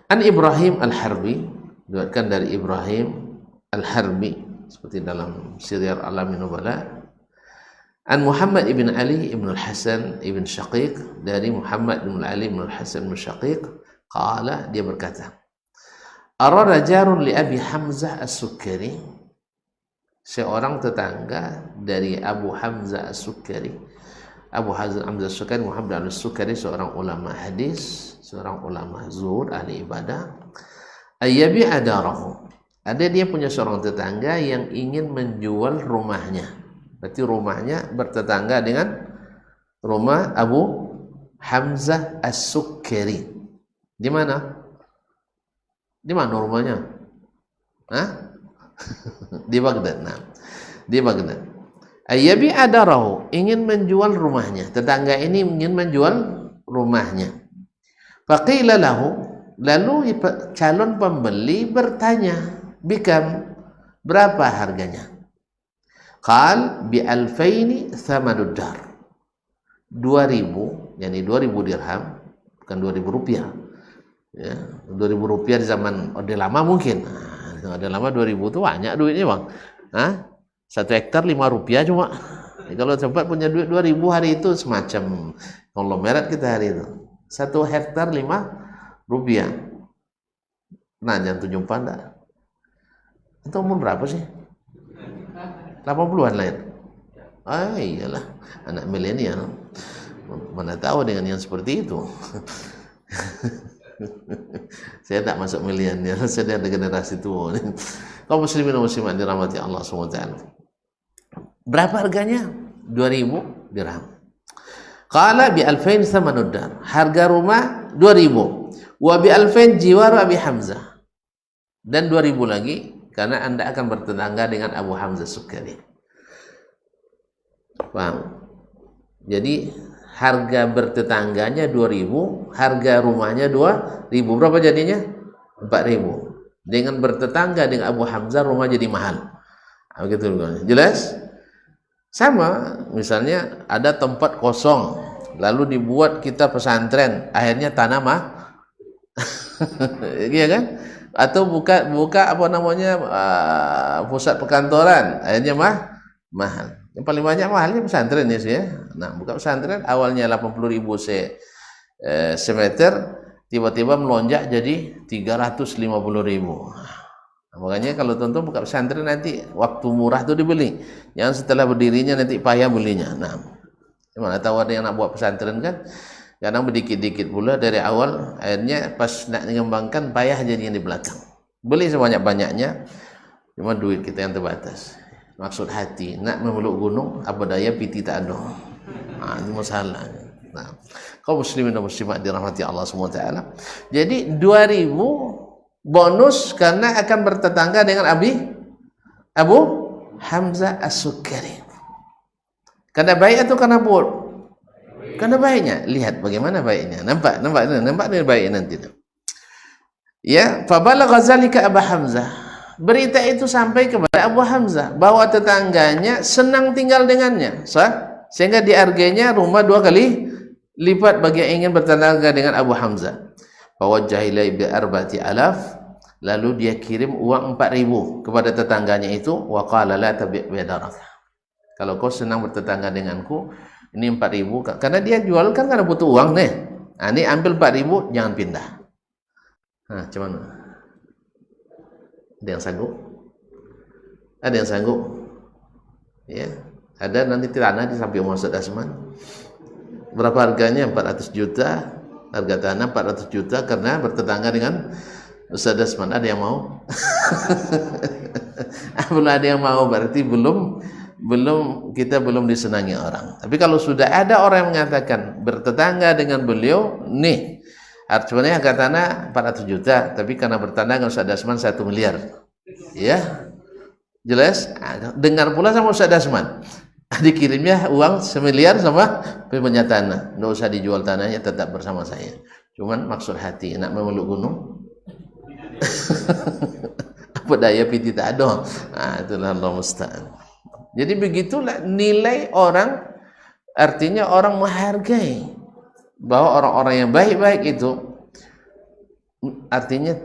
An Ibrahim Al-Harbi, diriwayatkan dari Ibrahim Al-Harbi seperti dalam Syiar Alamin Nubala. An Muhammad ibn Ali ibn Al-Hasan ibn Syaqiq, dari Muhammad ibn Ali ibn Al-Hasan ibn Syaqiq, qala, dia berkata, arada jarun li Abi Hamzah As-Sukkari, seorang tetangga dari Abu Hamzah As-Sukkari. Abu Hamzah As-Sukkari, Muhammad As-Sukkari, seorang ulama hadis, seorang ulama zuhud, ahli ibadah. Ayyabi adarahu, ada dia punya seorang tetangga yang ingin menjual rumahnya. Berarti rumahnya bertetangga dengan rumah Abu Hamzah As-Sukkari. Di mana? Di mana rumahnya? Hah? Di Baghdad. Nah, di Baghdad. Ayyabi adarahu, ingin menjual rumahnya. Tetangga ini ingin menjual rumahnya. Faqila lahu, lalu calon pembeli bertanya, bikam, berapa harganya? Qal bi alfaini thamanud dar, 2000, yakni 2000 dirham, bukan 2000 rupiah ya. 2000 rupiah di zaman Orde Lama mungkin. Orde Lama 2000 itu banyak duitnya bang. 1 hektar 5 rupiah cuma. Jadi kalau sempat punya duit 2000 hari itu semacam konglomerat kita hari itu. 1 hektar 5 rupiah. Nah, jangan tunjuk pandang. Itu umur berapa sih? 80-an lahir. Iyalah, anak milenial. Mana tahu dengan yang seperti itu. Saya tak masuk milenial, saya ada generasi tua. Kaum muslimin dan muslimat dirahmati Allah SWT. Berapa harganya? 2000 dirham. Qala bi alfain thamanud dar, harga rumah 2000. Wa bi alfain jiwar Abi Hamzah, dan 2000 lagi karena Anda akan bertetangga dengan Abu Hamzah Sukkari. Paham? Jadi harga bertetangganya 2000, harga rumahnya 2000. Berapa jadinya? 4000. Dengan bertetangga dengan Abu Hamzah, rumah jadi mahal. Begitu jelas? Sama, misalnya ada tempat kosong lalu dibuat kita pesantren, akhirnya tanah mah iya kan? Atau buka apa namanya pusat perkantoran, akhirnya mahal. Yang paling banyak mahalnya pesantren ya sih ya. Nah, buka pesantren awalnya 80.000 semeter, tiba-tiba melonjak jadi 350.000. Nah, makanya kalau tonton buka pesantren nanti waktu murah tuh dibeli, jangan setelah berdirinya nanti payah belinya. Nah, mana tahu ada yang nak buat pesantren kan, kadang berdikit-dikit pula dari awal, akhirnya pas nak mengembangkan payah jadinya di belakang. Beli sebanyak-banyaknya, cuma duit kita yang terbatas. Maksud hati nak memeluk gunung, apa daya piti tak ada. Nah, ini masalah. Nah, kaum muslimin dan muslimat dirahmati Allah SWT. Jadi 2.000 bonus karena akan bertetangga dengan Abu Hamzah As-Sukkari. Karena baik atau karena buruk? Karena baiknya. Lihat bagaimana baiknya. Nampak ni baik nanti. Ya, fabalagha zalika Abu Hamzah. Berita itu sampai kepada Abu Hamzah bahwa tetangganya senang tinggal dengannya. Sehingga dihargainya rumah 2 kali lipat bagi yang ingin bertetangga dengan Abu Hamzah. Fawajjaha ilaihi bi 4,000, lalu dia kirim uang 4.000 kepada tetangganya itu, wa qala la tabi' bidarak. Kalau kau senang bertetangga denganku, ini 4.000, karena dia jual kan karena butuh uang nih. Nah, ini ambil 4.000, jangan pindah. Nah, cuman ada yang sanggup? Ada yang sanggup? Ya, ada nanti tanah di samping Ustaz Asman. Berapa harganya? 400 juta. Harga tanah 400 juta karena bertetangga dengan Ustaz Asman. Ada yang mau? Belum ada yang mau, berarti kita belum disenangi orang. Tapi kalau sudah ada orang yang mengatakan bertetangga dengan beliau, nih artinya harga tanah 400 juta, tapi karena bertetangga dengan Ustaz Asman 1 miliar. Ya. Jelas? Dengar pula sama Ustaz Asman. Dikirimnya uang 1 miliar sama punya tanah. Nggak usah dijual tanahnya, tetap bersama saya. Cuman maksud hati, nak memeluk gunung. Apa daya piti tak ada. Nah, itulah Allah musta'an. Jadi begitulah nilai orang, artinya orang menghargai bahwa orang-orang yang baik-baik itu, artinya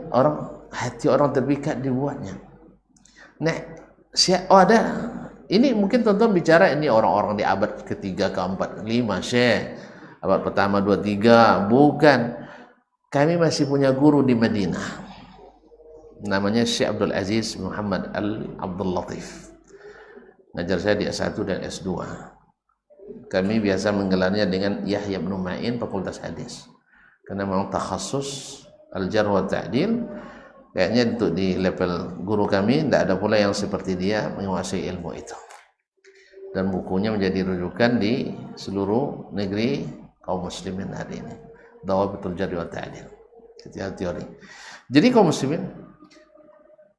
hati orang terpikat dibuatnya. Nah, ada ini mungkin tonton bicara ini orang-orang di abad ketiga, keempat, lima, Syekh, abad pertama, 2, 3, bukan. Kami masih punya guru di Madinah, namanya Syekh Abdul Aziz Muhammad Abdul Latif. Ngajar saya di S1 dan S2. Kami biasa menggelarnya dengan Yahya bin Ma'in Fakultas Hadis. Karena memang takhasus al-jarh wa ta'dil. Kayaknya untuk di level guru kami tidak ada pula yang seperti dia menguasai ilmu itu. Dan bukunya menjadi rujukan di seluruh negeri kaum muslimin hari ini. Dawabitul jarh wa ta'dil. Teori. Jadi kaum muslimin,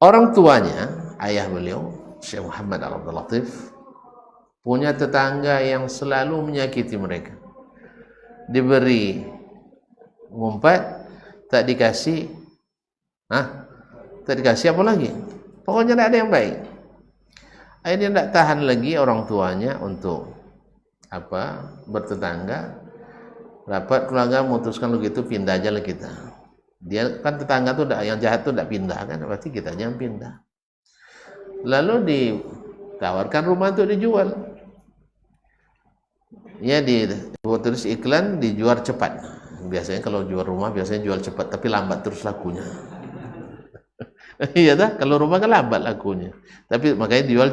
orang tuanya, ayah beliau Syekh Muhammad Abdul Latif, punya tetangga yang selalu menyakiti mereka. Diberi ngumpat, tak dikasih, tak dikasih apa lagi? Pokoknya tidak ada yang baik. Akhirnya tidak tahan lagi orang tuanya untuk bertetangga. Rapat keluarga memutuskan begitu, pindah aja lah kita. Dia kan tetangga tuh yang jahat tuh tidak pindah kan, berarti kita jangan pindah. Lalu ditawarkan rumah untuk dijual. Ya, tulis iklan dijual cepat. Biasanya kalau jual rumah biasanya jual cepat, tapi lambat terus lakunya. Iya dah, kalau rumah kan lambat lakunya. Tapi makanya dijual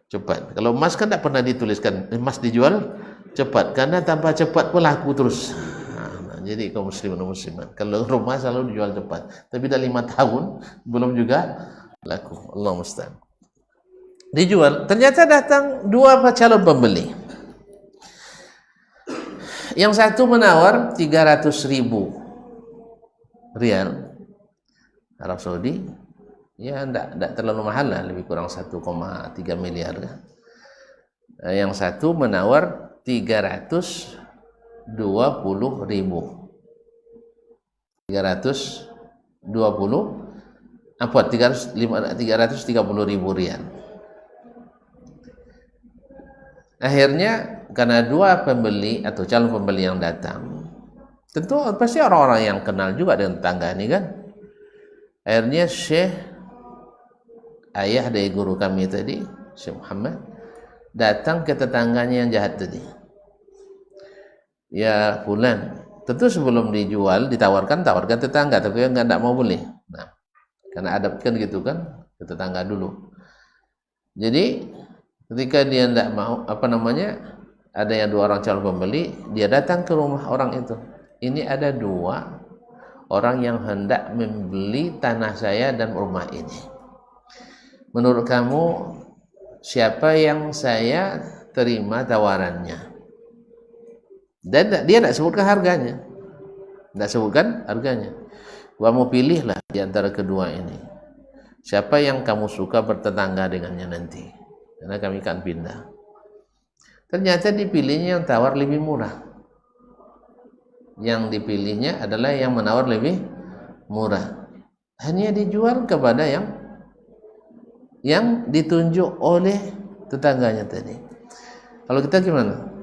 cepat. Kalau emas kan tidak pernah dituliskan emas dijual cepat, karena tanpa cepat pun laku terus. Jadi kaum muslimin dan muslimat, kalau rumah selalu dijual cepat, tapi dah 5 tahun belum juga laku. Allah musta'an. Dijual, ternyata datang 2 calon pembeli. Yang satu menawar 300.000 rial Arab Saudi, ya tidak terlalu mahal lah, lebih kurang 1,3 miliar kan. Yang satu menawar 320.000. 330.000 rial. Akhirnya karena dua pembeli atau calon pembeli yang datang, tentu pasti orang-orang yang kenal juga dengan tetangga ini kan. Akhirnya Syekh, ayah dari guru kami tadi, Syekh Muhammad, datang ke tetangganya yang jahat tadi. Ya fulan, tentu sebelum dijual tawarkan tetangga, tapi nggak mau beli. Nah, karena adab kan gitu kan, ke tetangga dulu. Jadi ketika dia tidak mau, ada yang dua orang calon pembeli, dia datang ke rumah orang itu. Ini ada dua orang yang hendak membeli tanah saya dan rumah ini. Menurut kamu siapa yang saya terima tawarannya? Dan dia tidak sebutkan harganya. Kamu pilihlah di antara kedua ini. Siapa yang kamu suka bertetangga dengannya nanti? Karena kami akan pindah. Ternyata dipilihnya yang tawar lebih murah. Yang dipilihnya adalah yang menawar lebih murah. Hanya dijual kepada yang ditunjuk oleh tetangganya tadi. Kalau kita gimana?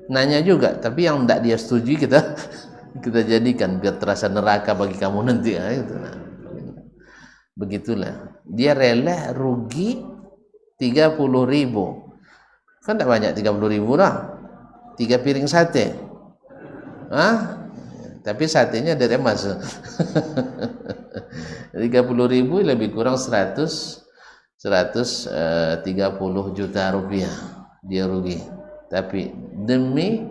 Nanya juga, tapi yang tidak dia setujui kita jadikan biar terasa neraka bagi kamu nanti. Begitulah. Dia rela rugi 30.000. Kan tidak banyak 30.000 lah. 3 piring sate. Tapi satenya dari emas. 30.000 lebih kurang 130 juta rupiah dia rugi. Tapi demi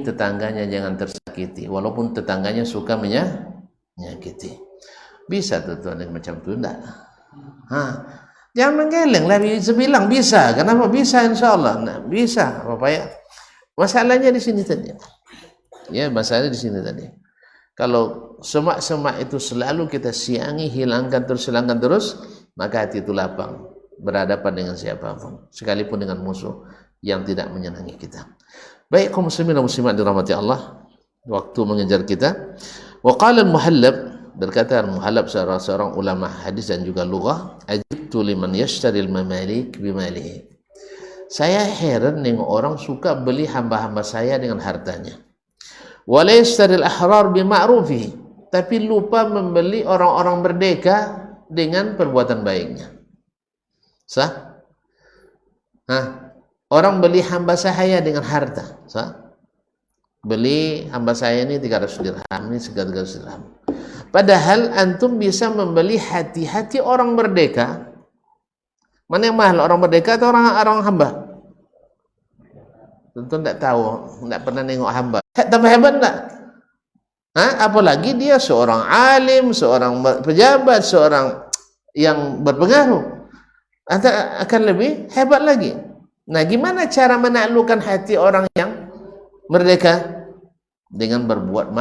tetangganya jangan tersakiti, walaupun tetangganya suka menyakiti. Bisa tuh macam itu enggak? Jangan menggeleng lah, sebilang bisa. Kenapa bisa? Insyaallah nah, bisa Bapak ya. Masalahnya di sini tadi. Ya, masalahnya di sini tadi. Kalau semak-semak itu selalu kita siangi, hilangkan terus, maka hati itu lapang berhadapan dengan siapapun, sekalipun dengan musuh yang tidak menyenangi kita. Baik kaum muslimin dan muslimat dirahmati Allah, waktu mengejar kita. Wa qala al-Muhallab, berkata Al-Muhallab seorang ulama hadis dan juga lughah, ajibtu liman yashtaril mamalik bimalihi. Saya heran dengan orang suka beli hamba-hamba saya dengan hartanya. Wa la yashtaril ahrar bima'rufihi, tapi lupa membeli orang-orang merdeka dengan perbuatan baiknya. Sah? Orang beli hamba saya dengan harta, sah? Beli hamba saya ini 300 dirham, ini 300 dirham. Padahal antum bisa membeli hati-hati orang merdeka. Mana yang mahal, orang merdeka atau orang hamba? Tentu tidak tahu, tidak pernah nengok hamba. Tambah hebat enggak? Apalagi dia seorang alim, seorang pejabat, seorang yang berpengaruh, akan lebih hebat lagi. Nah, gimana cara menaklukkan hati orang yang merdeka? Dengan berbuat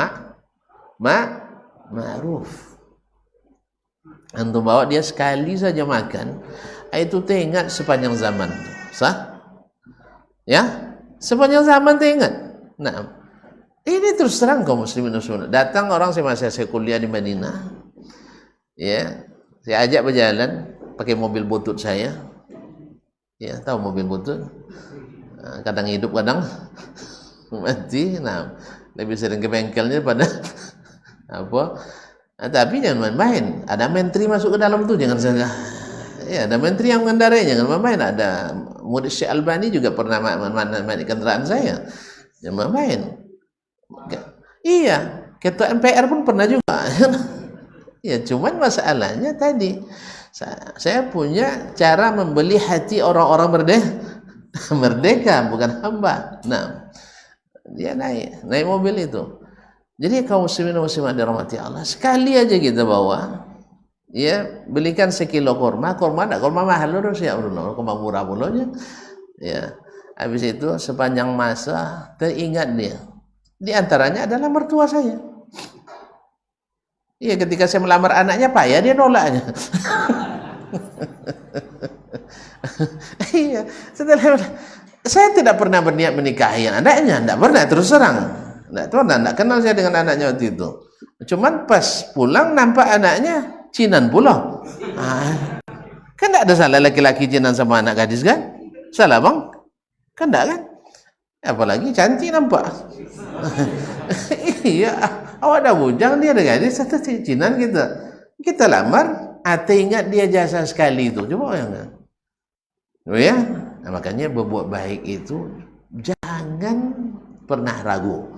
ma'ruf. Antum bawa dia sekali saja makan, itu teringat sepanjang zaman. Sah? Ya? Sepanjang zaman teringat. Nah, ini terus terang kaum muslimin muslimat. Datang orang saya kuliah di Madinah. Ya, saya ajak berjalan pakai mobil butut saya. Ya, tahu mobil butut? Kadang hidup, kadang mati. Nah, lebih sering ke bengkelnya pada apa? Tapi jangan main-main. Ada menteri masuk ke dalam tuh, jangan saja. Ya, ada menteri yang mengendarai, jangan main-main. Ada murid Syekh Albani juga pernah main kendaraan saya. Jangan main. Iya, ketua MPR pun pernah juga. Ya, cuman masalahnya tadi saya punya cara membeli hati orang-orang merdeka, bukan hamba. Nah, dia naik mobil itu. Jadi kaum muslimin dan muslimat dirahmati Allah, sekali aja kita bawa, ya, belikan sekilo kurma mahal terus ya, kurma murah pulaunya. Ya, habis itu sepanjang masa teringat dia. Di antaranya adalah mertua saya. Iya, ketika saya melamar anaknya, Pak, ya dia nolaknya. Iya, setelah saya tidak pernah berniat menikahi anaknya, tidak pernah, terus terang. Tidak kenal saya dengan anaknya waktu itu. Cuman pas pulang nampak anaknya Cinan pula. Kan tidak ada salah laki-laki Cinan sama anak gadis kan? Salah bang? Kan enggak kan? Apalagi cantik nampak. Iya, awak dah bujang, dia ada gadis, satu cicinan kita. Kita lamar, ingat dia jasa sekali itu. Coba bayangkan. Oh ya, nah, makanya berbuat baik itu jangan pernah ragu.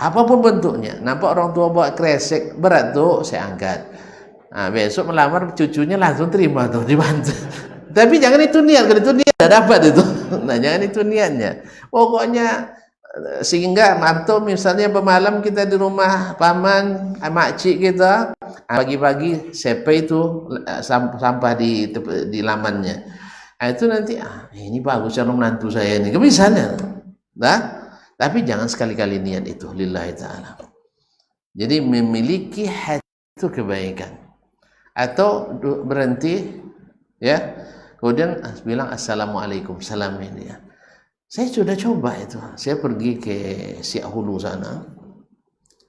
Apapun bentuknya. Nampak orang tua buat kresek berat tuh, saya angkat. Nah, besok melamar cucunya langsung terima tuh, dibantu. Tapi jangan itu niat, kalau itu niat tidak dapat itu. Nah, jangan itu niatnya. Pokoknya sehingga atau misalnya bermalam kita di rumah paman, makcik kita, pagi-pagi sepe itu sampah di lamannya. Nah, itu nanti ini bagus calon menantu saya ini. Misalnya, nah, tapi jangan sekali-kali niat itu lillahi ta'ala. Jadi memiliki hati itu kebaikan. Atau berhenti ya, kemudian bilang assalamualaikum, salam ini ya. Saya sudah coba itu. Saya pergi ke Siak Hulu sana.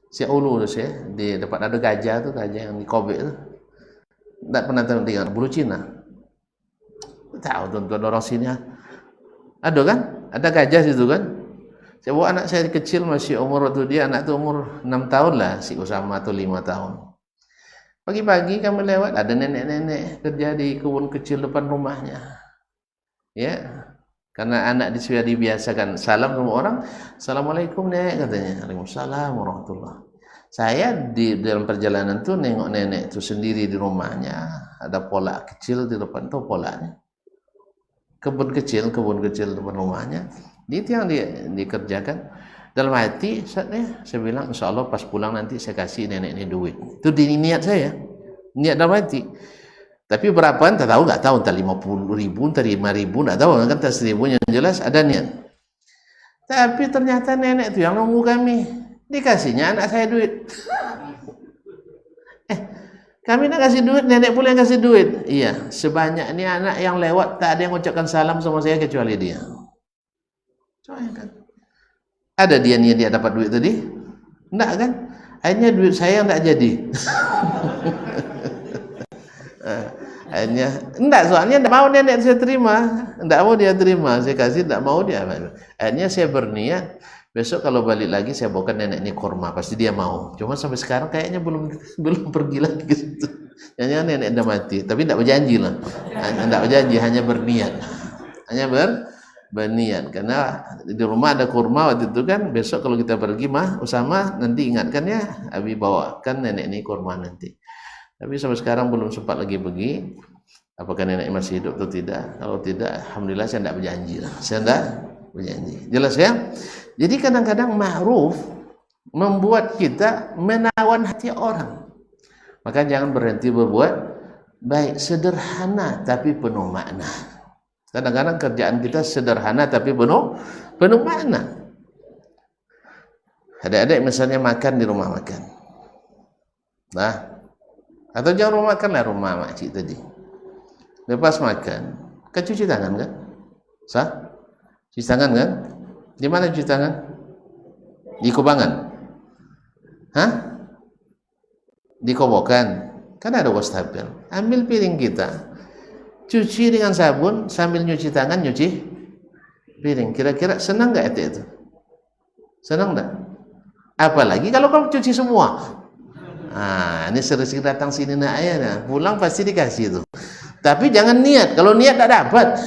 Siak Hulu itu saya di depan ada gajah tuh, gajah yang di Kobe itu. Tidak pernah dengar bulu Cina. Tahu tuan-tuan orang sini. Ada kan? Ada gajah situ kan? Saya bawa anak saya kecil masih umur waktu dia anak tu umur 6 tahun lah, si Usama atau 5 tahun. Pagi-pagi kami lewat ada nenek-nenek kerja di kebun kecil depan rumahnya. Ya. Karena anak sudah dibiasakan salam sama orang, assalamualaikum nek katanya, waalaikumsalam warahmatullah. Saya di dalam perjalanan tuh nengok nenek itu sendiri di rumahnya, ada pola kecil di depan tuh polanya, kebun kecil depan rumahnya, itu yang dikerjakan. Dalam hati saya bilang insya Allah pas pulang nanti saya kasih nenek ini duit. Itu di niat saya, niat dalam hati. Tapi berapaan tak tahu, nggak tahu, entah 50.000, entah 5.000, nggak tahu kan, entah 1.000, yang jelas ada niat. Tapi ternyata nenek itu yang nunggu kami, dikasihnya anak saya duit. Kami nak kasih duit, nenek pula yang kasih duit. Iya, sebanyak ini anak yang lewat tak ada yang ucapkan salam sama saya kecuali dia. Soalnya kan, ada dia niat dia dapat duit tadi, enggak kan? Akhirnya duit saya enggak jadi. Akhirnya enggak, soalnya enggak mau nenek saya terima, enggak mau dia terima, saya kasih enggak mau dia. Akhirnya saya berniat besok kalau balik lagi saya bawakan nenek ini kurma, pasti dia mau. Cuma sampai sekarang kayaknya belum pergi lagi ke situ. Jangan nenek udah mati, tapi enggak berjanji lah. Enggak berjanji, hanya berniat. Hanya berniat karena di rumah ada kurma waktu itu kan, besok kalau kita pergi mah Usama nanti ingatkan ya, Abi bawakan nenek ini kurma nanti. Tapi sampai sekarang belum sempat lagi pergi. Apakah nenek masih hidup atau tidak? Kalau tidak, alhamdulillah saya tidak berjanji. Saya tidak berjanji. Jelas ya? Jadi kadang-kadang ma'ruf membuat kita menawan hati orang. Maka jangan berhenti berbuat baik, sederhana tapi penuh makna. Kadang-kadang kerjaan kita sederhana tapi penuh makna. Adik-adik misalnya makan di rumah makan. Nah, atau jangan rumah makan lah, rumah makcik tadi. Lepas makan, kan cuci tangan kan? Sah? Cuci tangan kan? Di mana cuci tangan? Di kubangan? Hah? Di kobokan? Kan ada wastafel. Ambil piring kita, cuci dengan sabun sambil nyuci tangan, nyuci piring. Kira-kira senang nggak itu? Senang nggak? Apalagi kalau kamu cuci semua. Ini sering datang sini nak ayah, pulang pasti dikasih itu. Tapi jangan niat. Kalau niat tak dapat.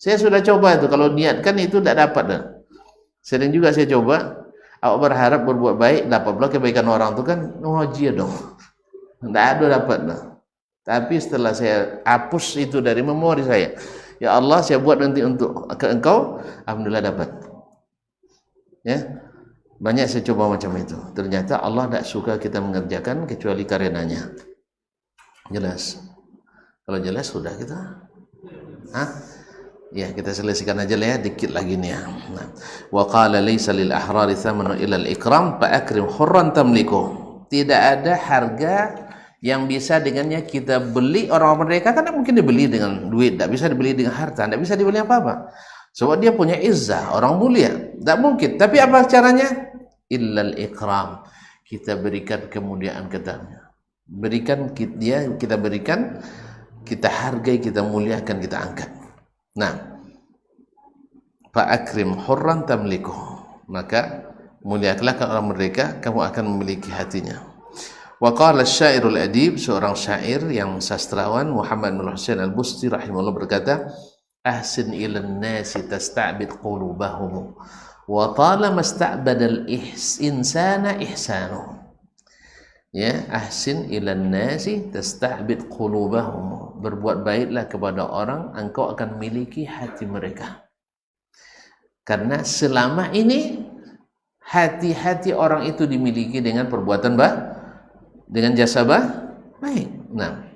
Saya sudah coba itu. Kalau niat kan itu tak dapat dah. Sering juga saya coba. Awak berharap berbuat baik, dapat pula kebaikan orang itu kan wajib dong. Tak ada dapat dah. Tapi setelah saya hapus itu dari memori saya, ya Allah saya buat nanti untuk ke engkau, alhamdulillah dapat. Ya. Banyak saya coba macam itu. Ternyata Allah tak suka kita mengerjakan kecuali karenanya. Jelas. Kalau jelas sudah kita. Ya, kita selesaikan aja lah ya, dikit lagi nih ya. Nah, wa qala laysa lil ahrari thamanu illa al ikram fa akrim hurran tamliku. Tidak ada harga yang bisa dengannya kita beli orang mereka, kan tak mungkin dibeli dengan duit, tak bisa dibeli dengan harta, tak bisa dibeli apa-apa. Sebab dia punya izzah, orang mulia, tak mungkin. Tapi apa caranya? Illal ikram, kita berikan kemuliaan kepadanya, berikan dia, kita berikan, kita hargai, kita muliakan, kita angkat. Nah, Fa'akrim hurran tamlikuh, maka muliakanlah orang merdeka, kamu akan memiliki hatinya. Wa qala asy-syairul adib, seorang syair yang sastrawan, Muhammad bin Husain al-Busti rahimahullah berkata, ahsin ilan nasi tasta'bid qulubahum wa talama ista'badal insana ihsanu. Ya, ahsin ilan nasi tasta'bid qulubahum, berbuat baiklah kepada orang, engkau akan memiliki hati mereka. Karena selama ini hati-hati orang itu dimiliki dengan perbuatan dengan jasa baik. Nah,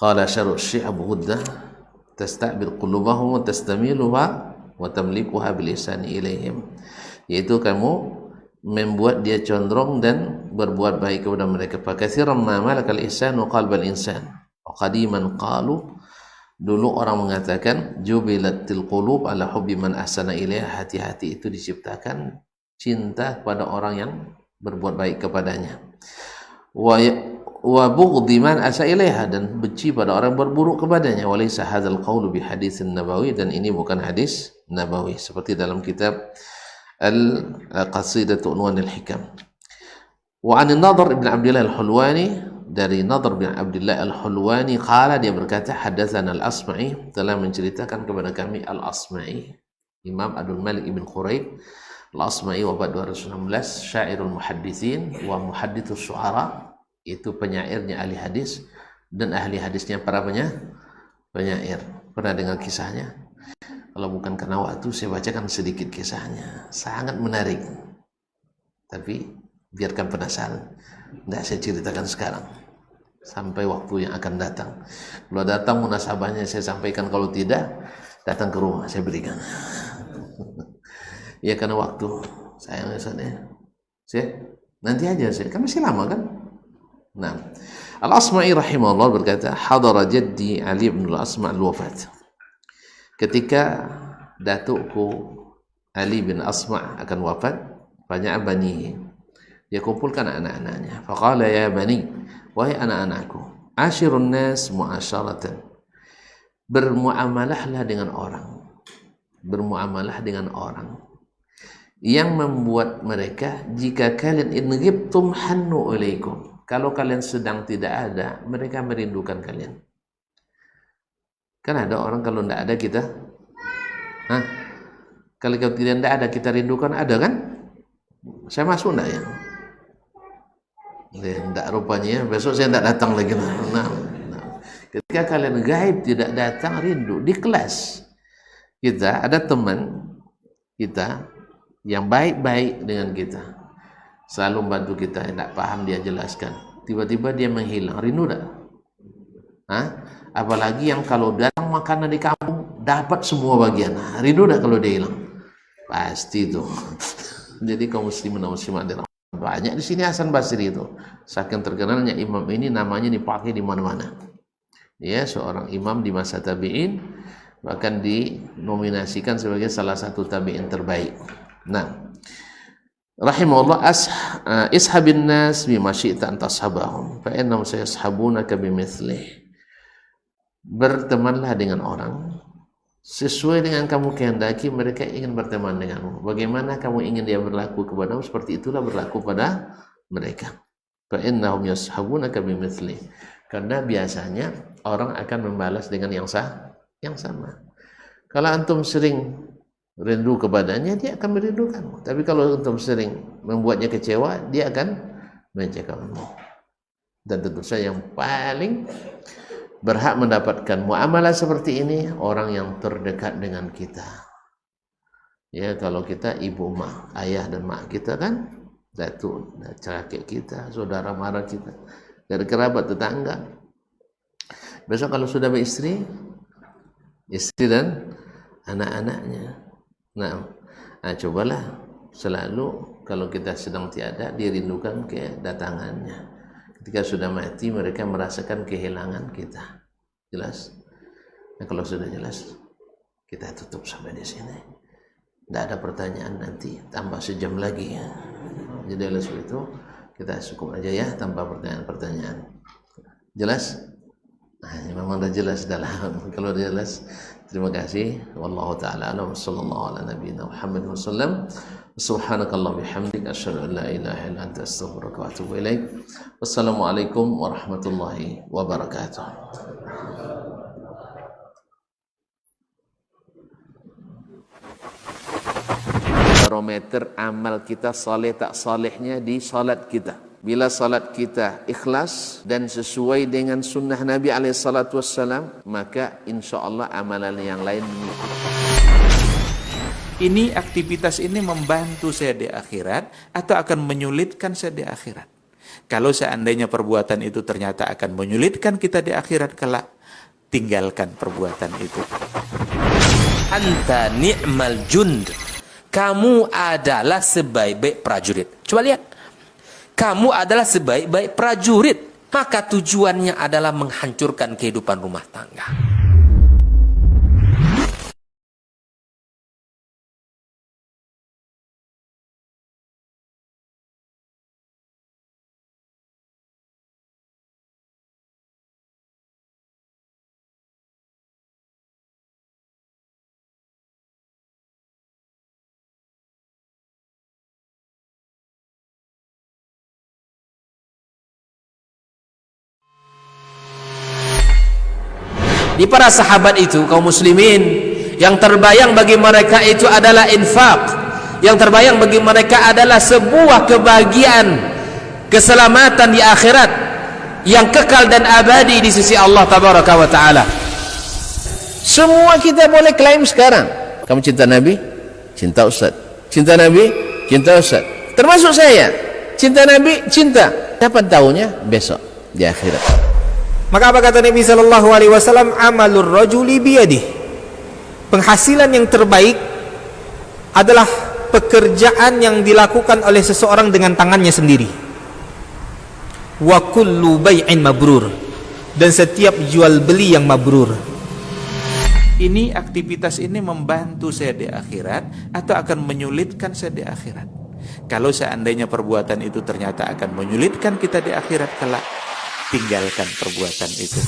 qala syarh Syekh Abu Ghuddah, tasta'bil qulubahum wa tastamiluha wa tamlikuha bil ihsani ilaihim, yaitu kamu membuat dia condong dan berbuat baik kepada mereka. Fa katsiran ma malakal ihsanu qalbal insan wa qadiman qalu, dulu orang mengatakan jubilatil qulub ala hubbi man ahsana ilaiha, hati-hati itu diciptakan cinta kepada orang yang berbuat baik kepadanya. Wa bughdi man asa ilaiha, dan benci pada orang berburuk kepadanya. Wa laysa hadzal qawlu bi haditsin nabawi, dan ini bukan hadis nabawi seperti dalam kitab Al-Qasidatu Unwanul Hikam. Wa an Nadhr ibn Abdullah al-Hulwani, dari Nadhr bin Abdullah al-Hulwani, qala, dia berkata, hadatsana al-Asma'i, telah menceritakan kepada kami al-Asma'i, Imam Abdul Malik ibn Quraib al-Asma'i, wafat 216, syairul muhadditsin wa muhaddithus syu'ara, itu penyairnya ahli hadis dan ahli hadisnya para penyair. Pernah dengar kisahnya? Kalau bukan karena waktu, saya bacakan sedikit kisahnya, sangat menarik, tapi biarkan penasaran. Tidak saya ceritakan sekarang, sampai waktu yang akan datang. Kalau datang munasabahnya saya sampaikan, kalau tidak datang ke rumah saya berikan. Ya karena waktu sayang saya nanti aja, saya kan masih lama kan. Nah, Al-Asma'i rahimahullah berkata, hadara jaddi Ali bin al-Asma' al-wafat, ketika datukku Ali bin Asma' akan wafat, banyak bani, dia kumpulkan anak-anaknya. Faqala ya bani, wahai anak-anakku, asyirun nas mu'asyaratan, bermuamalahlah dengan orang, bermuamalah dengan orang yang membuat mereka, jika kalian in ghibtum hannu ilaikum, kalau kalian sedang tidak ada, mereka merindukan kalian. Kan ada orang kalau tidak ada kita, kalau tidak ada kita rindukan, ada kan? Saya masuk enggak ya? Tidak rupanya, besok saya tidak datang lagi. Nah. Ketika kalian gaib tidak datang, rindu. Di kelas kita ada teman kita yang baik-baik dengan kita, selalu membantu kita, tidak paham dia jelaskan, tiba-tiba dia menghilang, rindu tak? Apalagi yang kalau datang makanan di kampung dapat semua bagian, rindu tak kalau dia hilang? Pasti itu. Jadi kaum muslimin dan muslimat banyak di sini Hasan Basri itu, saking terkenalnya imam ini, namanya dipakai di mana-mana. Ya, seorang imam di masa tabi'in, bahkan dinominasikan sebagai salah satu tabi'in terbaik. Nah, rahimahullah, ishabin nas bima syi'ta an tashabahum fa innahum sayashabunaka bimithlih, bertemanlah dengan orang sesuai dengan kamu kehendaki, mereka ingin berteman denganmu. Bagaimana kamu ingin dia berlaku kepadamu, seperti itulah berlaku pada mereka. Fa innahum yashabunaka bimithlih, karena biasanya orang akan membalas dengan yang sama. Kalau antum sering rindu kepadanya, dia akan merindukanmu. Tapi kalau antum sering membuatnya kecewa, dia akan mencegahmu. Dan tentu saja yang paling berhak mendapatkan muamalah seperti ini orang yang terdekat dengan kita. Ya, kalau kita ibu, mak, ayah dan mak kita kan, datuk, kakek kita, saudara mara kita, dari kerabat, tetangga. Besok kalau sudah beristri, istri dan anak-anaknya. Nah, cobalah selalu kalau kita sedang tiada, dirindukan kedatangannya. Ketika sudah mati, mereka merasakan kehilangan kita. Jelas? Nah, kalau sudah jelas, kita tutup sampai di sini. Tidak ada pertanyaan nanti, tambah sejam lagi ya. Jadi oleh sebab itu kita cukup aja ya, tanpa pertanyaan-pertanyaan. Jelas? Memang dah jelas dalam. Kalau dah jelas, terima kasih. Wallahu taala alam. Sallallahu ala nabiyina Muhammad wasallam. Subhanakallah bihamdik asyhadu an la ilaha illa anta astaghfiruka wa atubu ilaik. Wassalamualaikum warahmatullahi wabarakatuh. Barometer amal kita saleh tak salehnya di salat kita. Bila salat kita ikhlas dan sesuai dengan sunnah Nabi SAW, maka insya Allah amalan yang lain mengikut. Ini aktivitas ini membantu saya di akhirat atau akan menyulitkan saya di akhirat? Kalau seandainya perbuatan itu ternyata akan menyulitkan kita di akhirat kelak, tinggalkan perbuatan itu. Anta ni'mal jund. Kamu adalah sebaik-baik prajurit. Coba lihat. Kamu adalah sebaik-baik prajurit. Maka tujuannya adalah menghancurkan kehidupan rumah tangga. Di para sahabat itu, kaum muslimin, yang terbayang bagi mereka itu adalah infak. Yang terbayang bagi mereka adalah sebuah kebahagiaan, keselamatan di akhirat yang kekal dan abadi di sisi Allah Tabaraka wa Ta'ala. Semua kita boleh klaim sekarang. Kamu cinta Nabi? Cinta Ustaz. Cinta Nabi? Cinta Ustaz. Termasuk saya. Cinta Nabi? Cinta. Kapan tahunya? Besok di akhirat. Maka apa kata Nabi sallallahu alaihi wasallam? Amalur rajuli biyadih. Penghasilan yang terbaik adalah pekerjaan yang dilakukan oleh seseorang dengan tangannya sendiri. Wa kullu bai'in mabrur. Dan setiap jual beli yang mabrur. Ini aktivitas ini membantu saya di akhirat atau akan menyulitkan saya di akhirat? Kalau seandainya perbuatan itu ternyata akan menyulitkan kita di akhirat kelak, tinggalkan perbuatan itu.